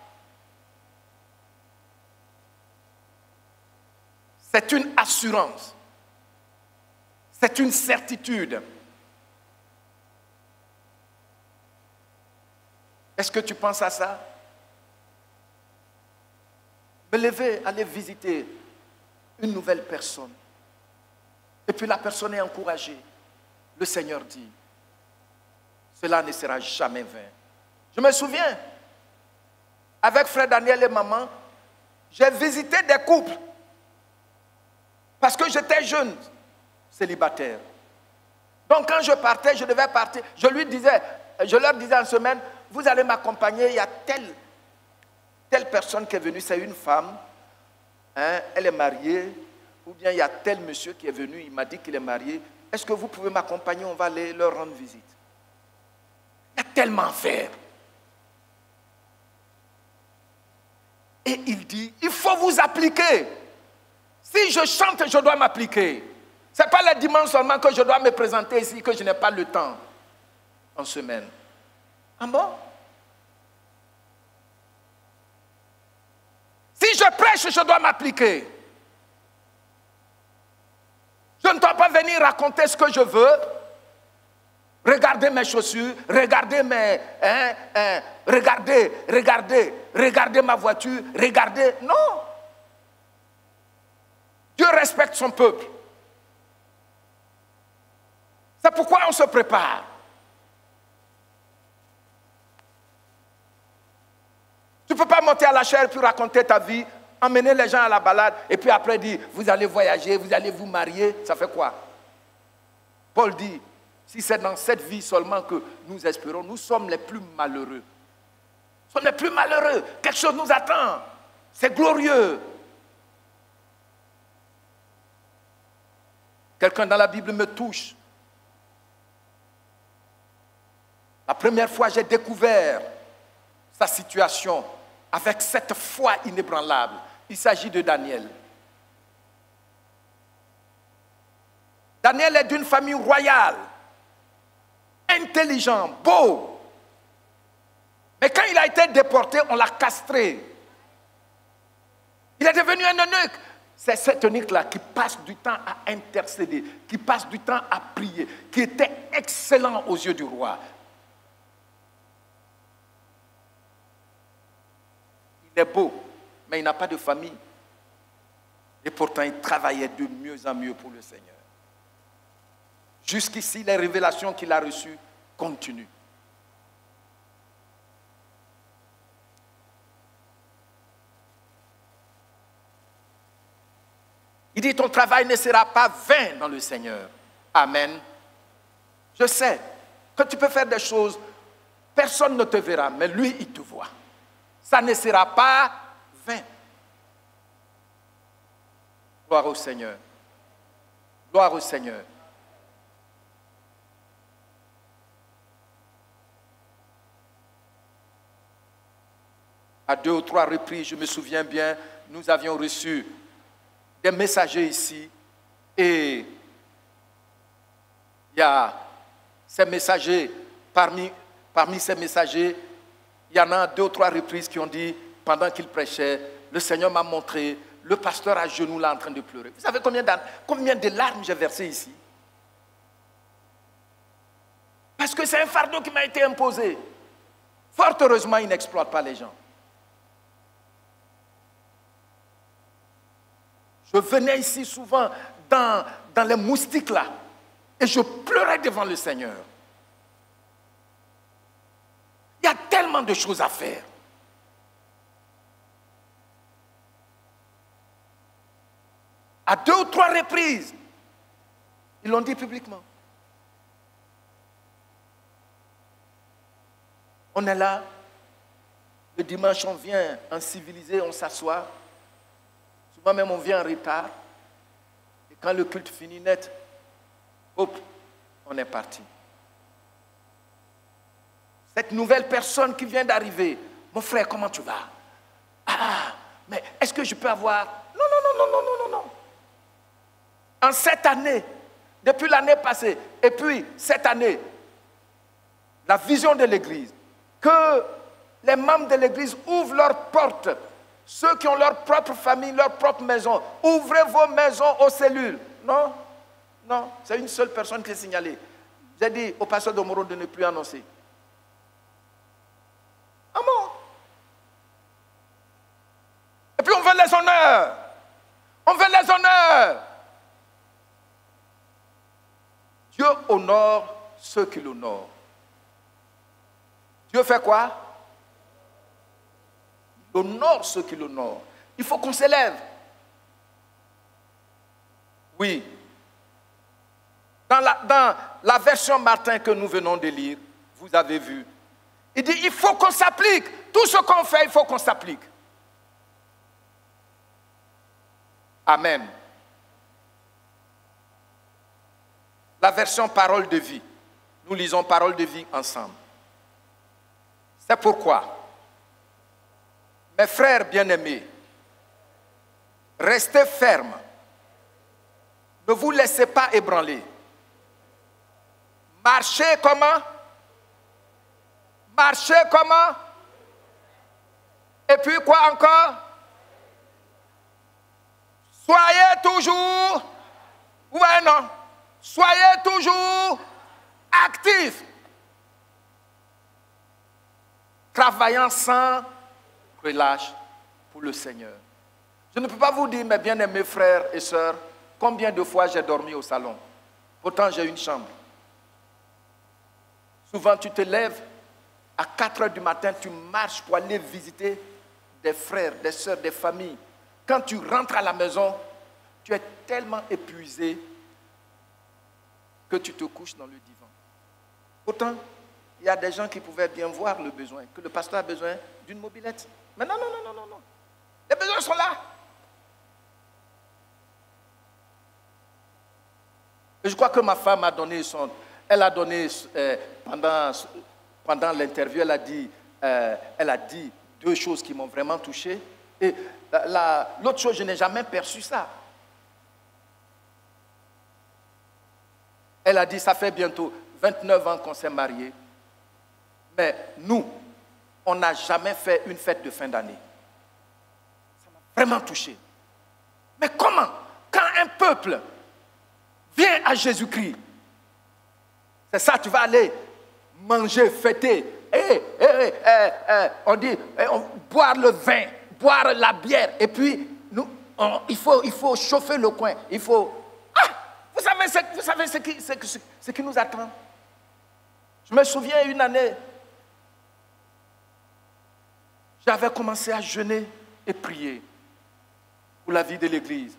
C'est une assurance. C'est une certitude. Est-ce que tu penses à ça? Me lever, aller visiter une nouvelle personne. Et puis la personne est encouragée. Le Seigneur dit, cela ne sera jamais vain. Je me souviens, avec frère Daniel et maman, j'ai visité des couples. Parce que j'étais jeune, célibataire. Donc quand je partais, je devais partir. Je leur disais en semaine, vous allez m'accompagner, il y a telle personne qui est venue, c'est une femme, hein, elle est mariée, ou bien il y a tel monsieur qui est venu, il m'a dit qu'il est marié. Est-ce que vous pouvez m'accompagner, on va aller leur rendre visite. Il y a tellement à faire. Et il dit, il faut vous appliquer. Si je chante, je dois m'appliquer. Ce n'est pas le dimanche seulement que je dois me présenter ici, que je n'ai pas le temps en semaine. Ah bon? Si je prêche, je dois m'appliquer. Je ne dois pas venir raconter ce que je veux. Regardez mes chaussures, regardez regardez ma voiture, regardez. Non. Dieu respecte son peuple. C'est pourquoi on se prépare. Tu ne peux pas monter à la chaire puis raconter ta vie, emmener les gens à la balade et puis après dire, vous allez voyager, vous allez vous marier. Ça fait quoi? Paul dit, si c'est dans cette vie seulement que nous espérons, nous sommes les plus malheureux. Nous sommes les plus malheureux. Quelque chose nous attend. C'est glorieux. Quelqu'un dans la Bible me touche. La première fois, j'ai découvert sa situation avec cette foi inébranlable. Il s'agit de Daniel. Daniel est d'une famille royale, intelligent, beau. Mais quand il a été déporté, on l'a castré. Il est devenu un eunuque. C'est cet eunuque-là qui passe du temps à intercéder, qui passe du temps à prier, qui était excellent aux yeux du roi. Il est beau, mais il n'a pas de famille. Et pourtant, il travaillait de mieux en mieux pour le Seigneur. Jusqu'ici, les révélations qu'il a reçues continuent. Il dit, ton travail ne sera pas vain dans le Seigneur. Amen. Je sais que tu peux faire des choses, personne ne te verra, mais lui, il te voit. Ça ne sera pas vain. Gloire au Seigneur. Gloire au Seigneur. À 2 ou 3 reprises, je me souviens bien, nous avions reçu des messagers ici et il y a ces messagers, parmi ces messagers, il y en a 2 ou 3 reprises qui ont dit, pendant qu'il prêchait, le Seigneur m'a montré le pasteur à genoux là en train de pleurer. Vous savez combien de larmes j'ai versées ici? Parce que c'est un fardeau qui m'a été imposé. Fort heureusement, il n'exploite pas les gens. Je venais ici souvent dans les moustiques là et je pleurais devant le Seigneur. Il y a tellement de choses à faire. À 2 ou 3 reprises, ils l'ont dit publiquement. On est là, le dimanche on vient en civilisé, on s'assoit. Souvent même on vient en retard. Et quand le culte finit net, hop, on est parti. Cette nouvelle personne qui vient d'arriver, mon frère, comment tu vas? Ah, mais est-ce que je peux avoir... Non. En cette année, depuis l'année passée, et puis cette année, la vision de l'Église, que les membres de l'Église ouvrent leurs portes, ceux qui ont leur propre famille, leur propre maison, ouvrez vos maisons aux cellules. Non, non, c'est une seule personne qui est signalée. J'ai dit au pasteur Domoro de ne plus annoncer. Ah bon? Et puis on veut les honneurs. On veut les honneurs. Dieu honore ceux qui l'honorent. Dieu fait quoi? Il honore ceux qui l'honorent. Il faut qu'on s'élève. Oui. Dans la version Martin que nous venons de lire, vous avez vu, il dit, il faut qu'on s'applique. Tout ce qu'on fait, il faut qu'on s'applique. Amen. La version parole de vie. Nous lisons parole de vie ensemble. C'est pourquoi, mes frères bien-aimés, restez fermes. Ne vous laissez pas ébranler. Marchez comment? Marchez comment? Et puis quoi encore? Soyez toujours, ouais non, soyez toujours actifs, travaillant sans relâche pour le Seigneur. Je ne peux pas vous dire, mes bien-aimés frères et sœurs, combien de fois j'ai dormi au salon. Pourtant, j'ai une chambre. Souvent, tu te lèves à 4 heures du matin, tu marches pour aller visiter des frères, des sœurs, des familles. Quand tu rentres à la maison, tu es tellement épuisé que tu te couches dans le divan. Pourtant, il y a des gens qui pouvaient bien voir le besoin, que le pasteur a besoin d'une mobilette. Mais non, non, non, non, non. Les besoins sont là. Et je crois que ma femme a donné elle a donné pendant l'interview, elle a dit 2 choses qui m'ont vraiment touché. Et l'autre chose, je n'ai jamais perçu ça. Elle a dit, ça fait bientôt 29 ans qu'on s'est mariés. Mais nous, on n'a jamais fait une fête de fin d'année. Ça m'a vraiment touché. Mais comment? Quand un peuple vient à Jésus-Christ, c'est ça, tu vas aller manger, fêter. On dit, boire le vin, boire la bière. Et puis, il faut chauffer le coin. Il faut... Vous savez ce qui nous attend? Je me souviens une année, j'avais commencé à jeûner et prier pour la vie de l'Église.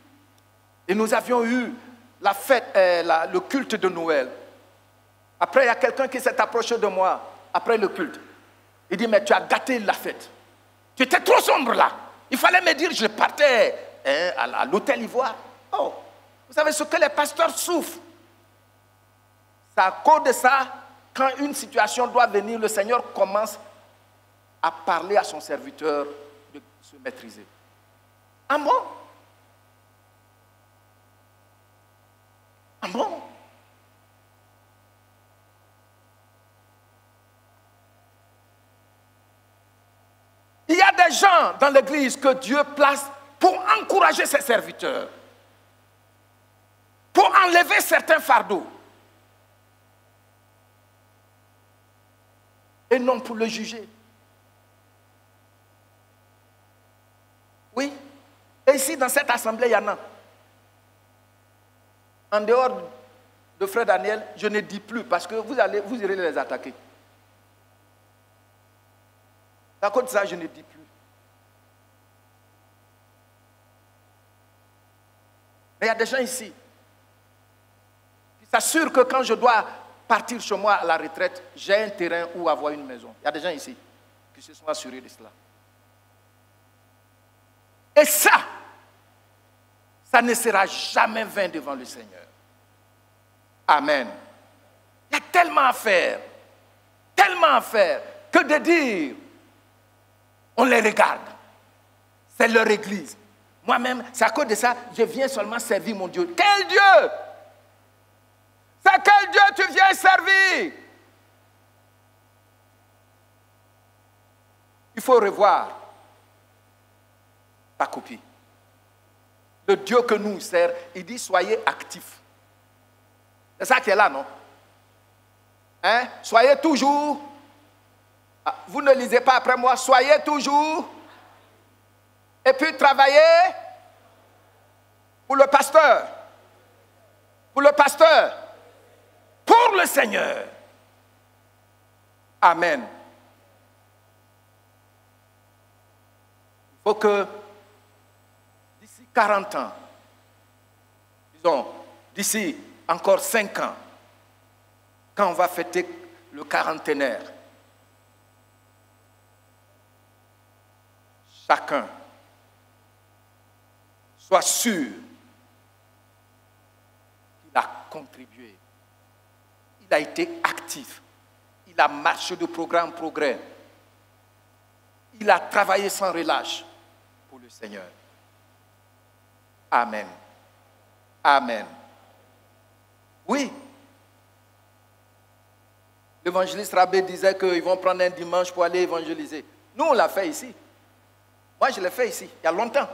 Et nous avions eu la fête, le culte de Noël. Après, il y a quelqu'un qui s'est approché de moi après le culte. Il dit, mais tu as gâté la fête. Tu étais trop sombre là. Il fallait me dire, je partais à l'hôtel Ivoire. Oh, vous savez ce que les pasteurs souffrent. C'est à cause de ça, quand une situation doit venir, le Seigneur commence à parler à son serviteur de se maîtriser. Ah bon? Ah bon? Il y a des gens dans l'église que Dieu place pour encourager ses serviteurs, pour enlever certains fardeaux, et non pour le juger. Oui, et ici dans cette assemblée, il y en a. En dehors de Frère Daniel, je ne dis plus parce que vous irez les attaquer. À cause de ça, je ne dis plus. Mais il y a des gens ici qui s'assurent que quand je dois partir chez moi à la retraite, j'ai un terrain où avoir une maison. Il y a des gens ici qui se sont assurés de cela. Et ça ne sera jamais vain devant le Seigneur. Amen. Il y a tellement à faire que de dire, on les regarde. C'est leur église. Moi-même, c'est à cause de ça, je viens seulement servir mon Dieu. Quel Dieu? Il faut revoir ta copie. Le Dieu que nous sert, il dit soyez actifs. C'est ça qui est là, non? Hein? Soyez toujours. Vous ne lisez pas après moi. Soyez toujours. Et puis travaillez pour le pasteur. Pour le pasteur. Pour le Seigneur. Amen. Il faut que d'ici 40 ans, disons, d'ici encore 5 ans, quand on va fêter le quarantenaire, chacun soit sûr qu'il a contribué, il a été actif, il a marché de progrès en progrès, il a travaillé sans relâche pour le Seigneur. Amen. Amen. Oui. L'évangéliste Rabé disait qu'ils vont prendre un dimanche pour aller évangéliser. Nous, on l'a fait ici. Moi, je l'ai fait ici, il y a longtemps.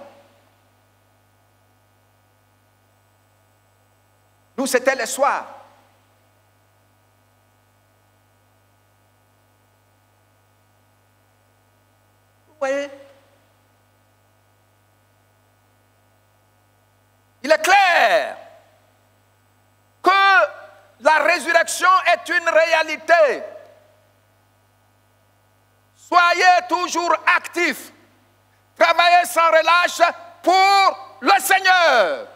Nous, c'était les soirs. Vous voyez? Il est clair que la résurrection est une réalité. Soyez toujours actifs. Travaillez sans relâche pour le Seigneur.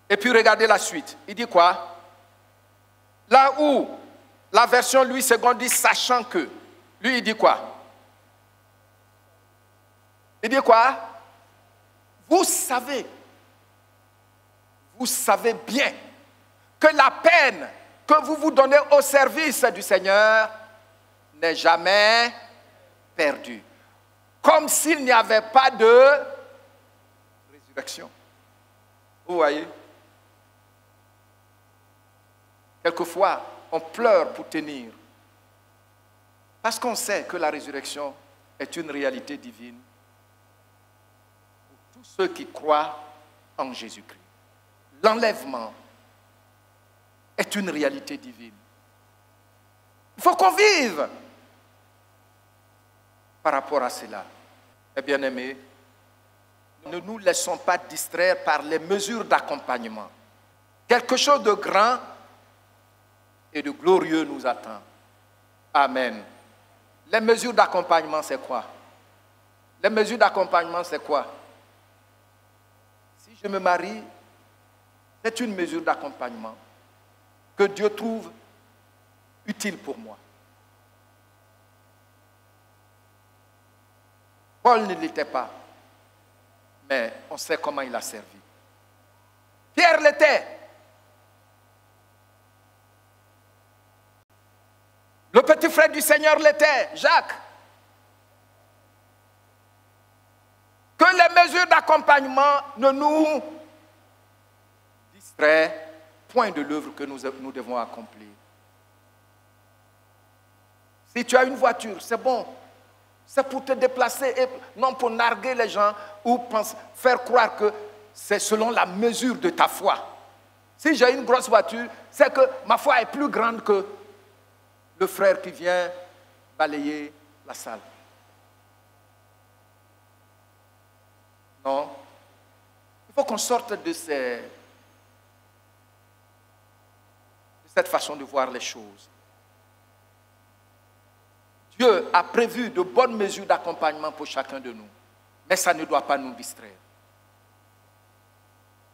Et puis regardez la suite. Il dit quoi? Là où la version Louis II dit sachant que. Lui, il dit quoi? Il dit quoi? Vous savez bien que la peine que vous vous donnez au service du Seigneur n'est jamais perdue. Comme s'il n'y avait pas de résurrection. Vous voyez? Quelquefois, on pleure pour tenir. Parce qu'on sait que la résurrection est une réalité divine pour tous ceux qui croient en Jésus-Christ. L'enlèvement est une réalité divine. Il faut qu'on vive par rapport à cela. Mes bien-aimés, ne nous laissons pas distraire par les mesures d'accompagnement. Quelque chose de grand et de glorieux nous attend. Amen. Les mesures d'accompagnement, c'est quoi? Les mesures d'accompagnement, c'est quoi? Si je me marie, c'est une mesure d'accompagnement que Dieu trouve utile pour moi. Paul ne l'était pas, mais on sait comment il a servi. Pierre l'était. Le petit frère du Seigneur l'était, Jacques. Que les mesures d'accompagnement ne nous distraient point de l'œuvre que nous devons accomplir. Si tu as une voiture, c'est bon. C'est pour te déplacer et non pour narguer les gens ou faire croire que c'est selon la mesure de ta foi. Si j'ai une grosse voiture, c'est que ma foi est plus grande que le frère qui vient balayer la salle. Non. Il faut qu'on sorte de cette façon de voir les choses. Dieu a prévu de bonnes mesures d'accompagnement pour chacun de nous. Mais ça ne doit pas nous distraire.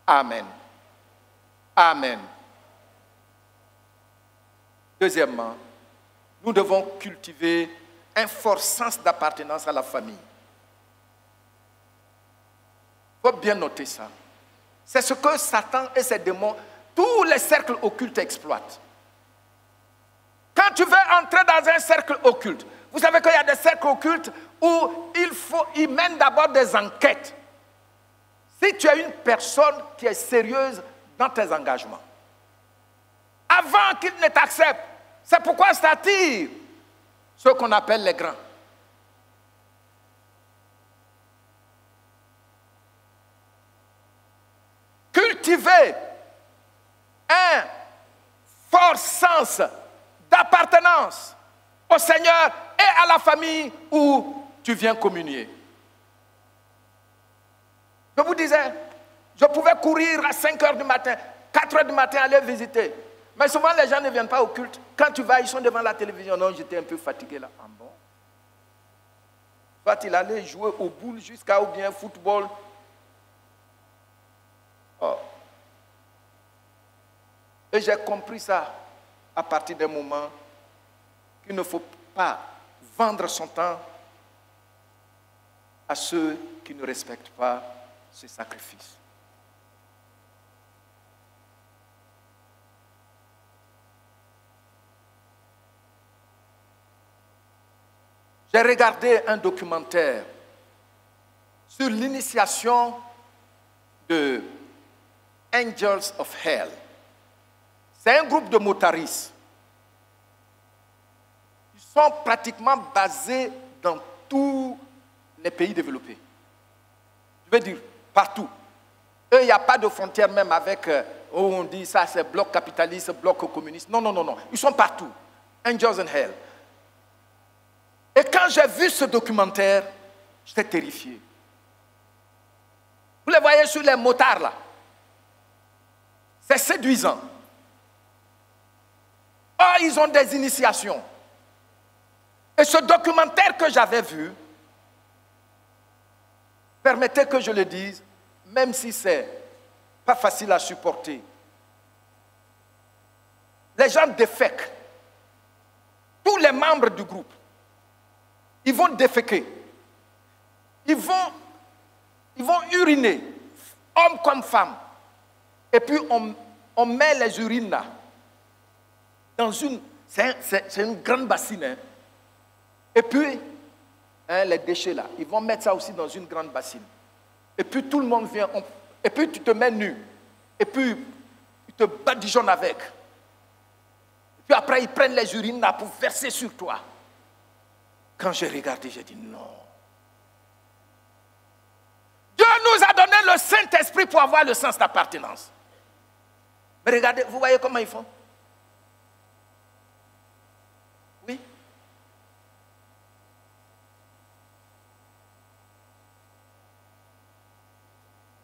Amen. Amen. Deuxièmement, nous devons cultiver un fort sens d'appartenance à la famille. Il faut bien noter ça. C'est ce que Satan et ses démons, tous les cercles occultes exploitent. Quand tu veux entrer dans un cercle occulte, vous savez qu'il y a des cercles occultes où ils mènent d'abord des enquêtes. Si tu es une personne qui est sérieuse dans tes engagements, avant qu'ils ne t'acceptent. C'est pourquoi ça attire ceux qu'on appelle les grands. Cultiver un fort sens d'appartenance au Seigneur et à la famille où tu viens communier. Je vous disais, je pouvais courir à 5 heures du matin, 4 heures du matin, aller visiter. Mais souvent, les gens ne viennent pas au culte. Quand tu vas, ils sont devant la télévision. Non, j'étais un peu fatigué là. Ah bon? Soit il allait jouer au boule jusqu'à ou bien football. Oh. Et j'ai compris ça à partir d'un moment qu'il ne faut pas vendre son temps à ceux qui ne respectent pas ce sacrifice. J'ai regardé un documentaire sur l'initiation de Angels of Hell. C'est un groupe de motaristes. Ils sont pratiquement basés dans tous les pays développés. Je veux dire, partout. Eux, il n'y a pas de frontière même avec, où on dit ça c'est bloc capitaliste, bloc communiste. Non, non, non, non. Ils sont partout. Angels in Hell. Et quand j'ai vu ce documentaire, j'étais terrifié. Vous les voyez sur les motards là. C'est séduisant. Oh, ils ont des initiations. Et ce documentaire que j'avais vu, permettez que je le dise, même si c'est pas facile à supporter. Les gens défèquent. Tous les membres du groupe, ils vont déféquer. Ils vont uriner, hommes comme femmes. Et puis on met les urines là dans une... C'est une grande bassine. Hein. Et puis, les déchets là, ils vont mettre ça aussi dans une grande bassine. Et puis tout le monde vient, et puis tu te mets nu. Et puis, ils te badigeonnent avec. Et puis après, ils prennent les urines là pour verser sur toi. Quand j'ai regardé, j'ai dit non. Dieu nous a donné le Saint-Esprit pour avoir le sens d'appartenance. Mais regardez, vous voyez comment ils font? Oui.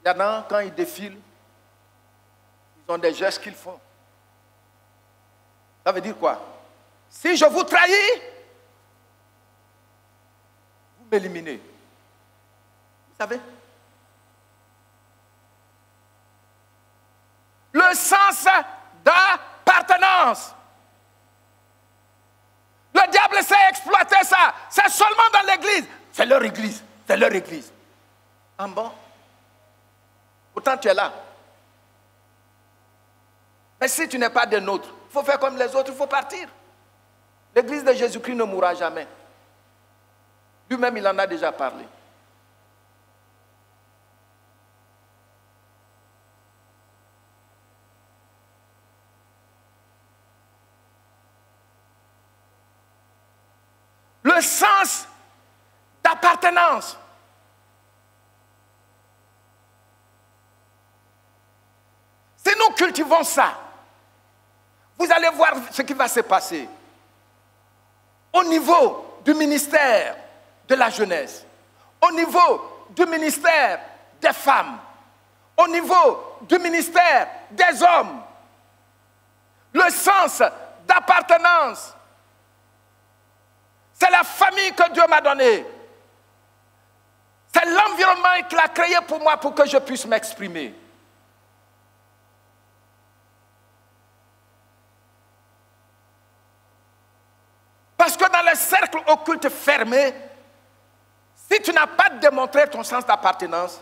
Il y en a, quand ils défilent, ils ont des gestes qu'ils font. Ça veut dire quoi? Si je vous trahis, vous m'éliminez. Vous savez? Le sens d'appartenance. Le diable sait exploiter ça. C'est seulement dans l'église. C'est leur église. C'est leur église. En bon. Pourtant, tu es là. Mais si tu n'es pas des nôtres, il faut faire comme les autres, il faut partir. L'église de Jésus-Christ ne mourra jamais. Lui-même, il en a déjà parlé. Le sens d'appartenance. Si nous cultivons ça, vous allez voir ce qui va se passer. Au niveau du ministère de la jeunesse, au niveau du ministère des femmes, au niveau du ministère des hommes, le sens d'appartenance, c'est la famille que Dieu m'a donnée. C'est l'environnement qu'il a créé pour moi pour que je puisse m'exprimer. Parce que dans les cercles occultes fermés, si tu n'as pas démontré ton sens d'appartenance,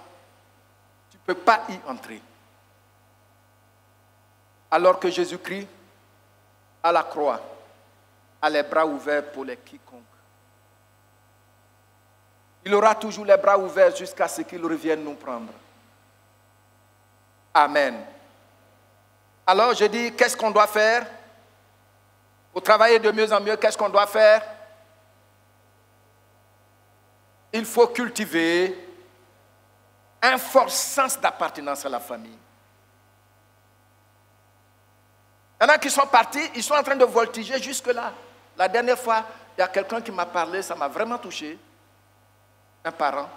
tu ne peux pas y entrer. Alors que Jésus-Christ, à la croix, a les bras ouverts pour les quiconques. Il aura toujours les bras ouverts jusqu'à ce qu'il revienne nous prendre. Amen. Alors je dis, qu'est-ce qu'on doit faire? Pour travailler de mieux en mieux, qu'est-ce qu'on doit faire? Il faut cultiver un fort sens d'appartenance à la famille. Il y en a qui sont partis, ils sont en train de voltiger jusque-là. La dernière fois, il y a quelqu'un qui m'a parlé, ça m'a vraiment touché. Un parent.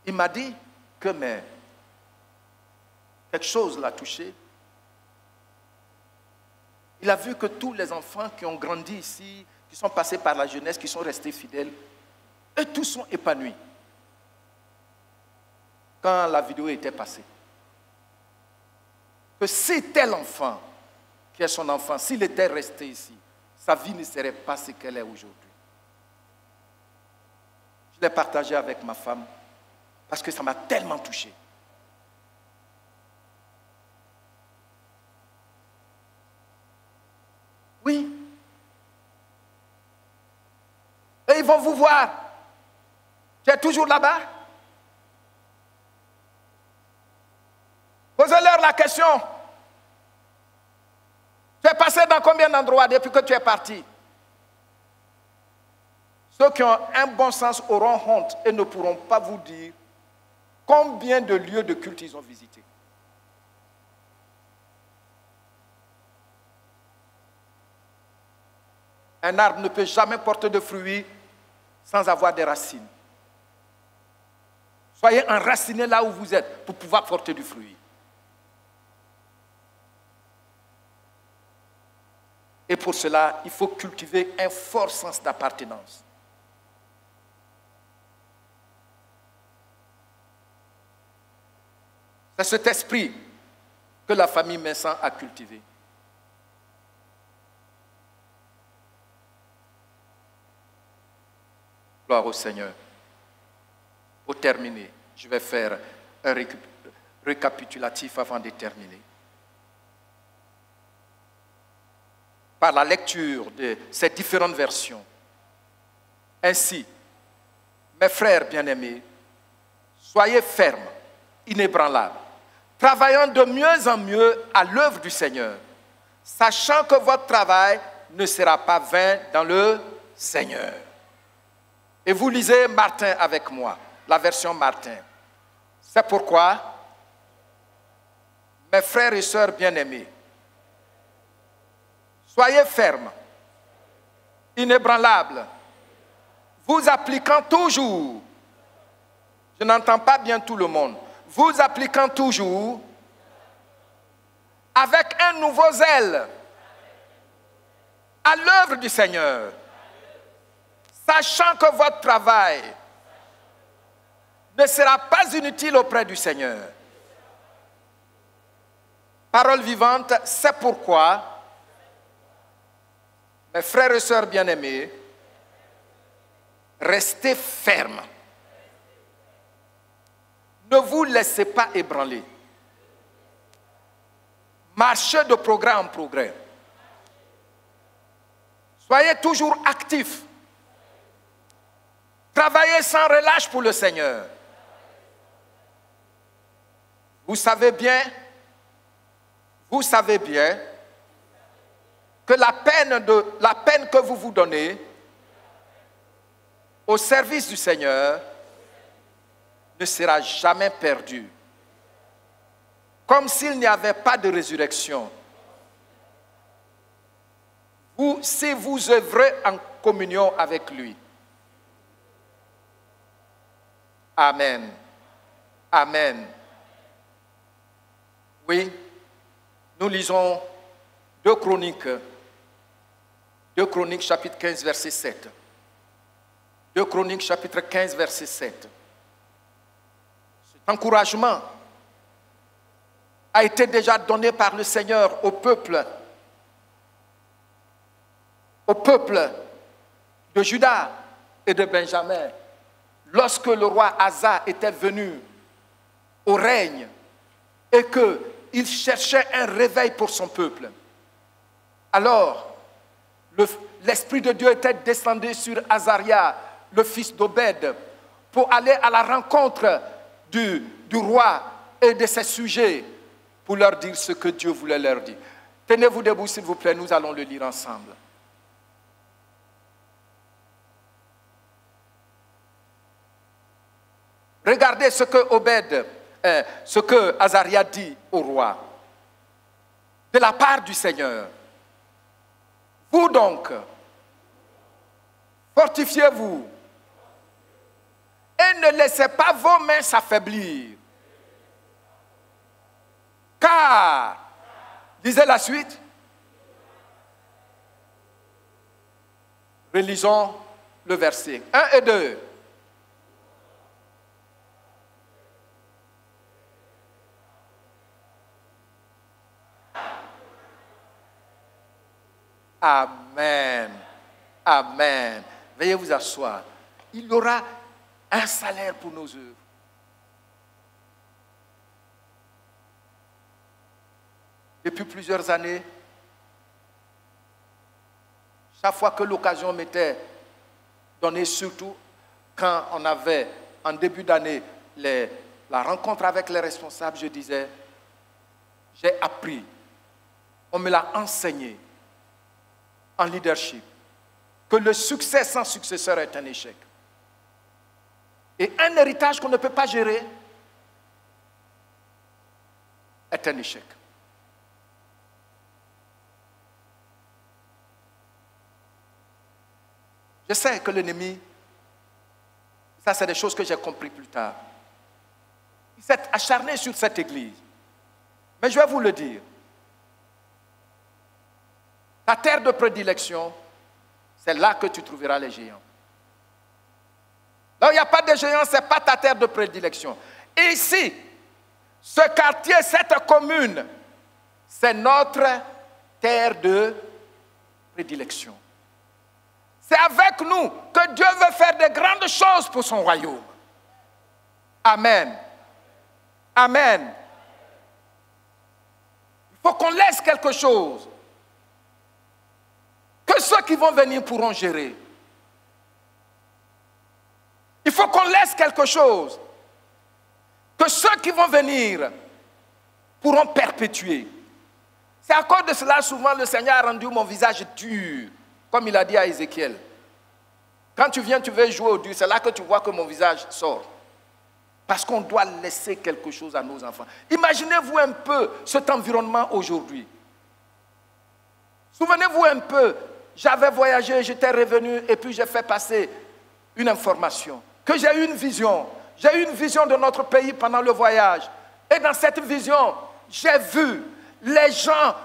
Il m'a dit que quelque chose l'a touché. Il a vu que tous les enfants qui ont grandi ici, qui sont passés par la jeunesse, qui sont restés fidèles, eux tous sont épanouis. Quand la vidéo était passée, que si tel enfant, qui est son enfant, s'il était resté ici, sa vie ne serait pas ce qu'elle est aujourd'hui. Je l'ai partagé avec ma femme parce que ça m'a tellement touché. Oui. Et ils vont vous voir. Tu es toujours là-bas? Posez-leur la question. Tu es passé dans combien d'endroits depuis que tu es parti? Ceux qui ont un bon sens auront honte et ne pourront pas vous dire combien de lieux de culte ils ont visités. Un arbre ne peut jamais porter de fruits sans avoir des racines. Soyez enracinés là où vous êtes pour pouvoir porter du fruit. Et pour cela, il faut cultiver un fort sens d'appartenance. C'est cet esprit que la famille Messan a cultivé. Gloire au Seigneur. Pour terminer, je vais faire un récapitulatif avant de terminer. Par la lecture de ces différentes versions. Ainsi, mes frères bien-aimés, soyez fermes, inébranlables, travaillant de mieux en mieux à l'œuvre du Seigneur, sachant que votre travail ne sera pas vain dans le Seigneur. Et vous lisez Martin avec moi, la version Martin. C'est pourquoi, mes frères et sœurs bien-aimés, soyez fermes, inébranlables, vous appliquant toujours, je n'entends pas bien tout le monde, vous appliquant toujours avec un nouveau zèle à l'œuvre du Seigneur, sachant que votre travail ne sera pas inutile auprès du Seigneur. Parole vivante, c'est pourquoi, mes frères et sœurs bien-aimés, restez fermes. Ne vous laissez pas ébranler. Marchez de progrès en progrès. Soyez toujours actifs. Travaillez sans relâche pour le Seigneur. Vous savez bien que la peine que vous vous donnez au service du Seigneur ne sera jamais perdue. Comme s'il n'y avait pas de résurrection. Si vous œuvrez en communion avec lui. Amen. Amen. Oui, nous lisons 2 Chroniques chapitre 15 verset 7. 2 Chroniques chapitre 15 verset 7. Cet encouragement a été déjà donné par le Seigneur au peuple de Juda et de Benjamin. Lorsque le roi Asa était venu au règne et qu'il cherchait un réveil pour son peuple. Alors, l'Esprit de Dieu était descendu sur Azaria, le fils d'Obed, pour aller à la rencontre du roi et de ces sujets pour leur dire ce que Dieu voulait leur dire. Tenez-vous debout, s'il vous plaît, nous allons le lire ensemble. Regardez ce que Azaria dit au roi. De la part du Seigneur. Vous donc, fortifiez-vous et ne laissez pas vos mains s'affaiblir. Car, lisez la suite. Relisons le verset 1 et 2. Amen. Amen. Veuillez vous asseoir. Il y aura un salaire pour nos œuvres. Depuis plusieurs années, chaque fois que l'occasion m'était donnée, surtout quand on avait en début d'année la rencontre avec les responsables, je disais, j'ai appris, on me l'a enseigné en leadership, que le succès sans successeur est un échec. Et un héritage qu'on ne peut pas gérer est un échec. Je sais que l'ennemi, ça c'est des choses que j'ai compris plus tard, il s'est acharné sur cette église. Mais je vais vous le dire, ta terre de prédilection, c'est là que tu trouveras les géants. Là où il n'y a pas de géants, ce n'est pas ta terre de prédilection. Ici, ce quartier, cette commune, c'est notre terre de prédilection. C'est avec nous que Dieu veut faire de grandes choses pour son royaume. Amen. Amen. Il faut qu'on laisse quelque chose que ceux qui vont venir pourront gérer. Il faut qu'on laisse quelque chose que ceux qui vont venir pourront perpétuer. C'est à cause de cela, souvent, le Seigneur a rendu mon visage dur, comme il a dit à Ézéchiel. Quand tu viens, tu veux jouer au dur, c'est là que tu vois que mon visage sort. Parce qu'on doit laisser quelque chose à nos enfants. Imaginez-vous un peu cet environnement aujourd'hui. Souvenez-vous un peu, j'avais voyagé, j'étais revenu et puis j'ai fait passer une information, que j'ai eu une vision. J'ai eu une vision de notre pays pendant le voyage. Et dans cette vision, j'ai vu les gens,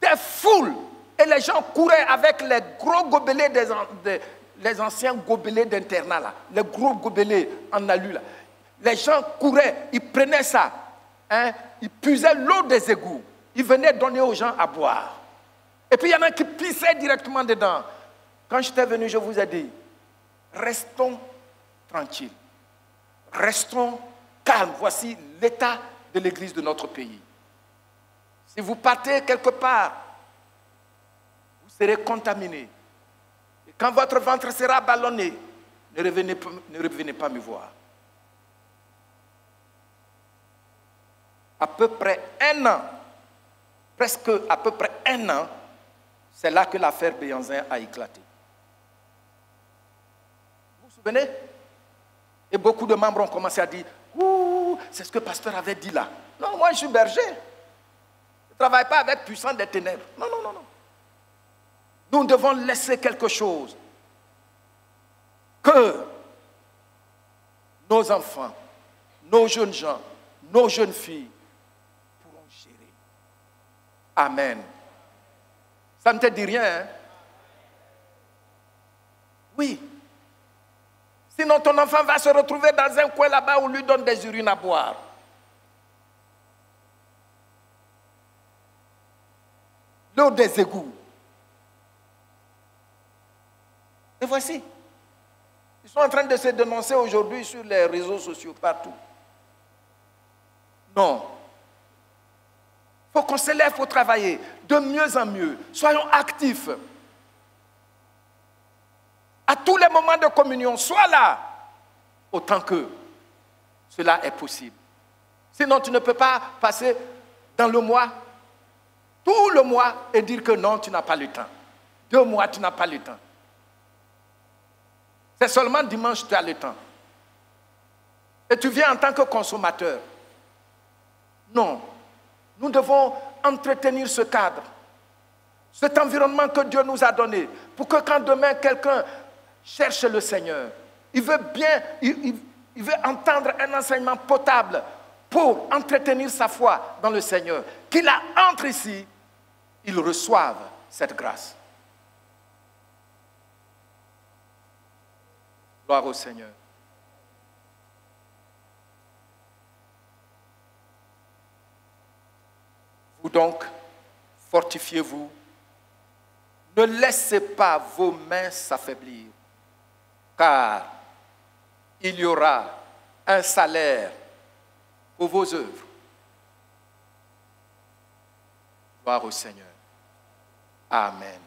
des foules, et les gens couraient avec les gros gobelets, les anciens gobelets d'internat, là, les gros gobelets en alu. Là. Les gens couraient, ils prenaient ça, hein, ils puisaient l'eau des égouts, ils venaient donner aux gens à boire. Et puis il y en a qui pissaient directement dedans. Quand j'étais venu, je vous ai dit, restons tranquilles, restons calmes. Voici l'état de l'église de notre pays. Si vous partez quelque part, vous serez contaminé. Et quand votre ventre sera ballonné, ne revenez pas me voir. À peu près un an, presque à peu près un an, c'est là que l'affaire Béhanzin a éclaté. Vous vous souvenez? Et beaucoup de membres ont commencé à dire, ouh, c'est ce que le pasteur avait dit là. Non, moi je suis berger. Je ne travaille pas avec puissance des ténèbres. Non, non, non, non. Nous devons laisser quelque chose que nos enfants, nos jeunes gens, nos jeunes filles pourront gérer. Amen. Ça ne te dit rien, hein? Oui. Sinon, ton enfant va se retrouver dans un coin là-bas où on lui donne des urines à boire. L'eau des égouts. Et voici. Ils sont en train de se dénoncer aujourd'hui sur les réseaux sociaux partout. Non. Il faut qu'on se lève pour travailler de mieux en mieux. Soyons actifs. À tous les moments de communion, sois là autant que cela est possible. Sinon, tu ne peux pas passer dans le mois, tout le mois, et dire que non, tu n'as pas le temps. 2 mois, tu n'as pas le temps. C'est seulement dimanche que tu as le temps. Et tu viens en tant que consommateur. Non. Nous devons entretenir ce cadre, cet environnement que Dieu nous a donné, pour que quand demain quelqu'un cherche le Seigneur, il veut bien, il veut entendre un enseignement potable pour entretenir sa foi dans le Seigneur, qu'il entre ici, il reçoive cette grâce. Gloire au Seigneur. Vous donc, fortifiez-vous. Ne laissez pas vos mains s'affaiblir, car il y aura un salaire pour vos œuvres. Gloire au Seigneur. Amen.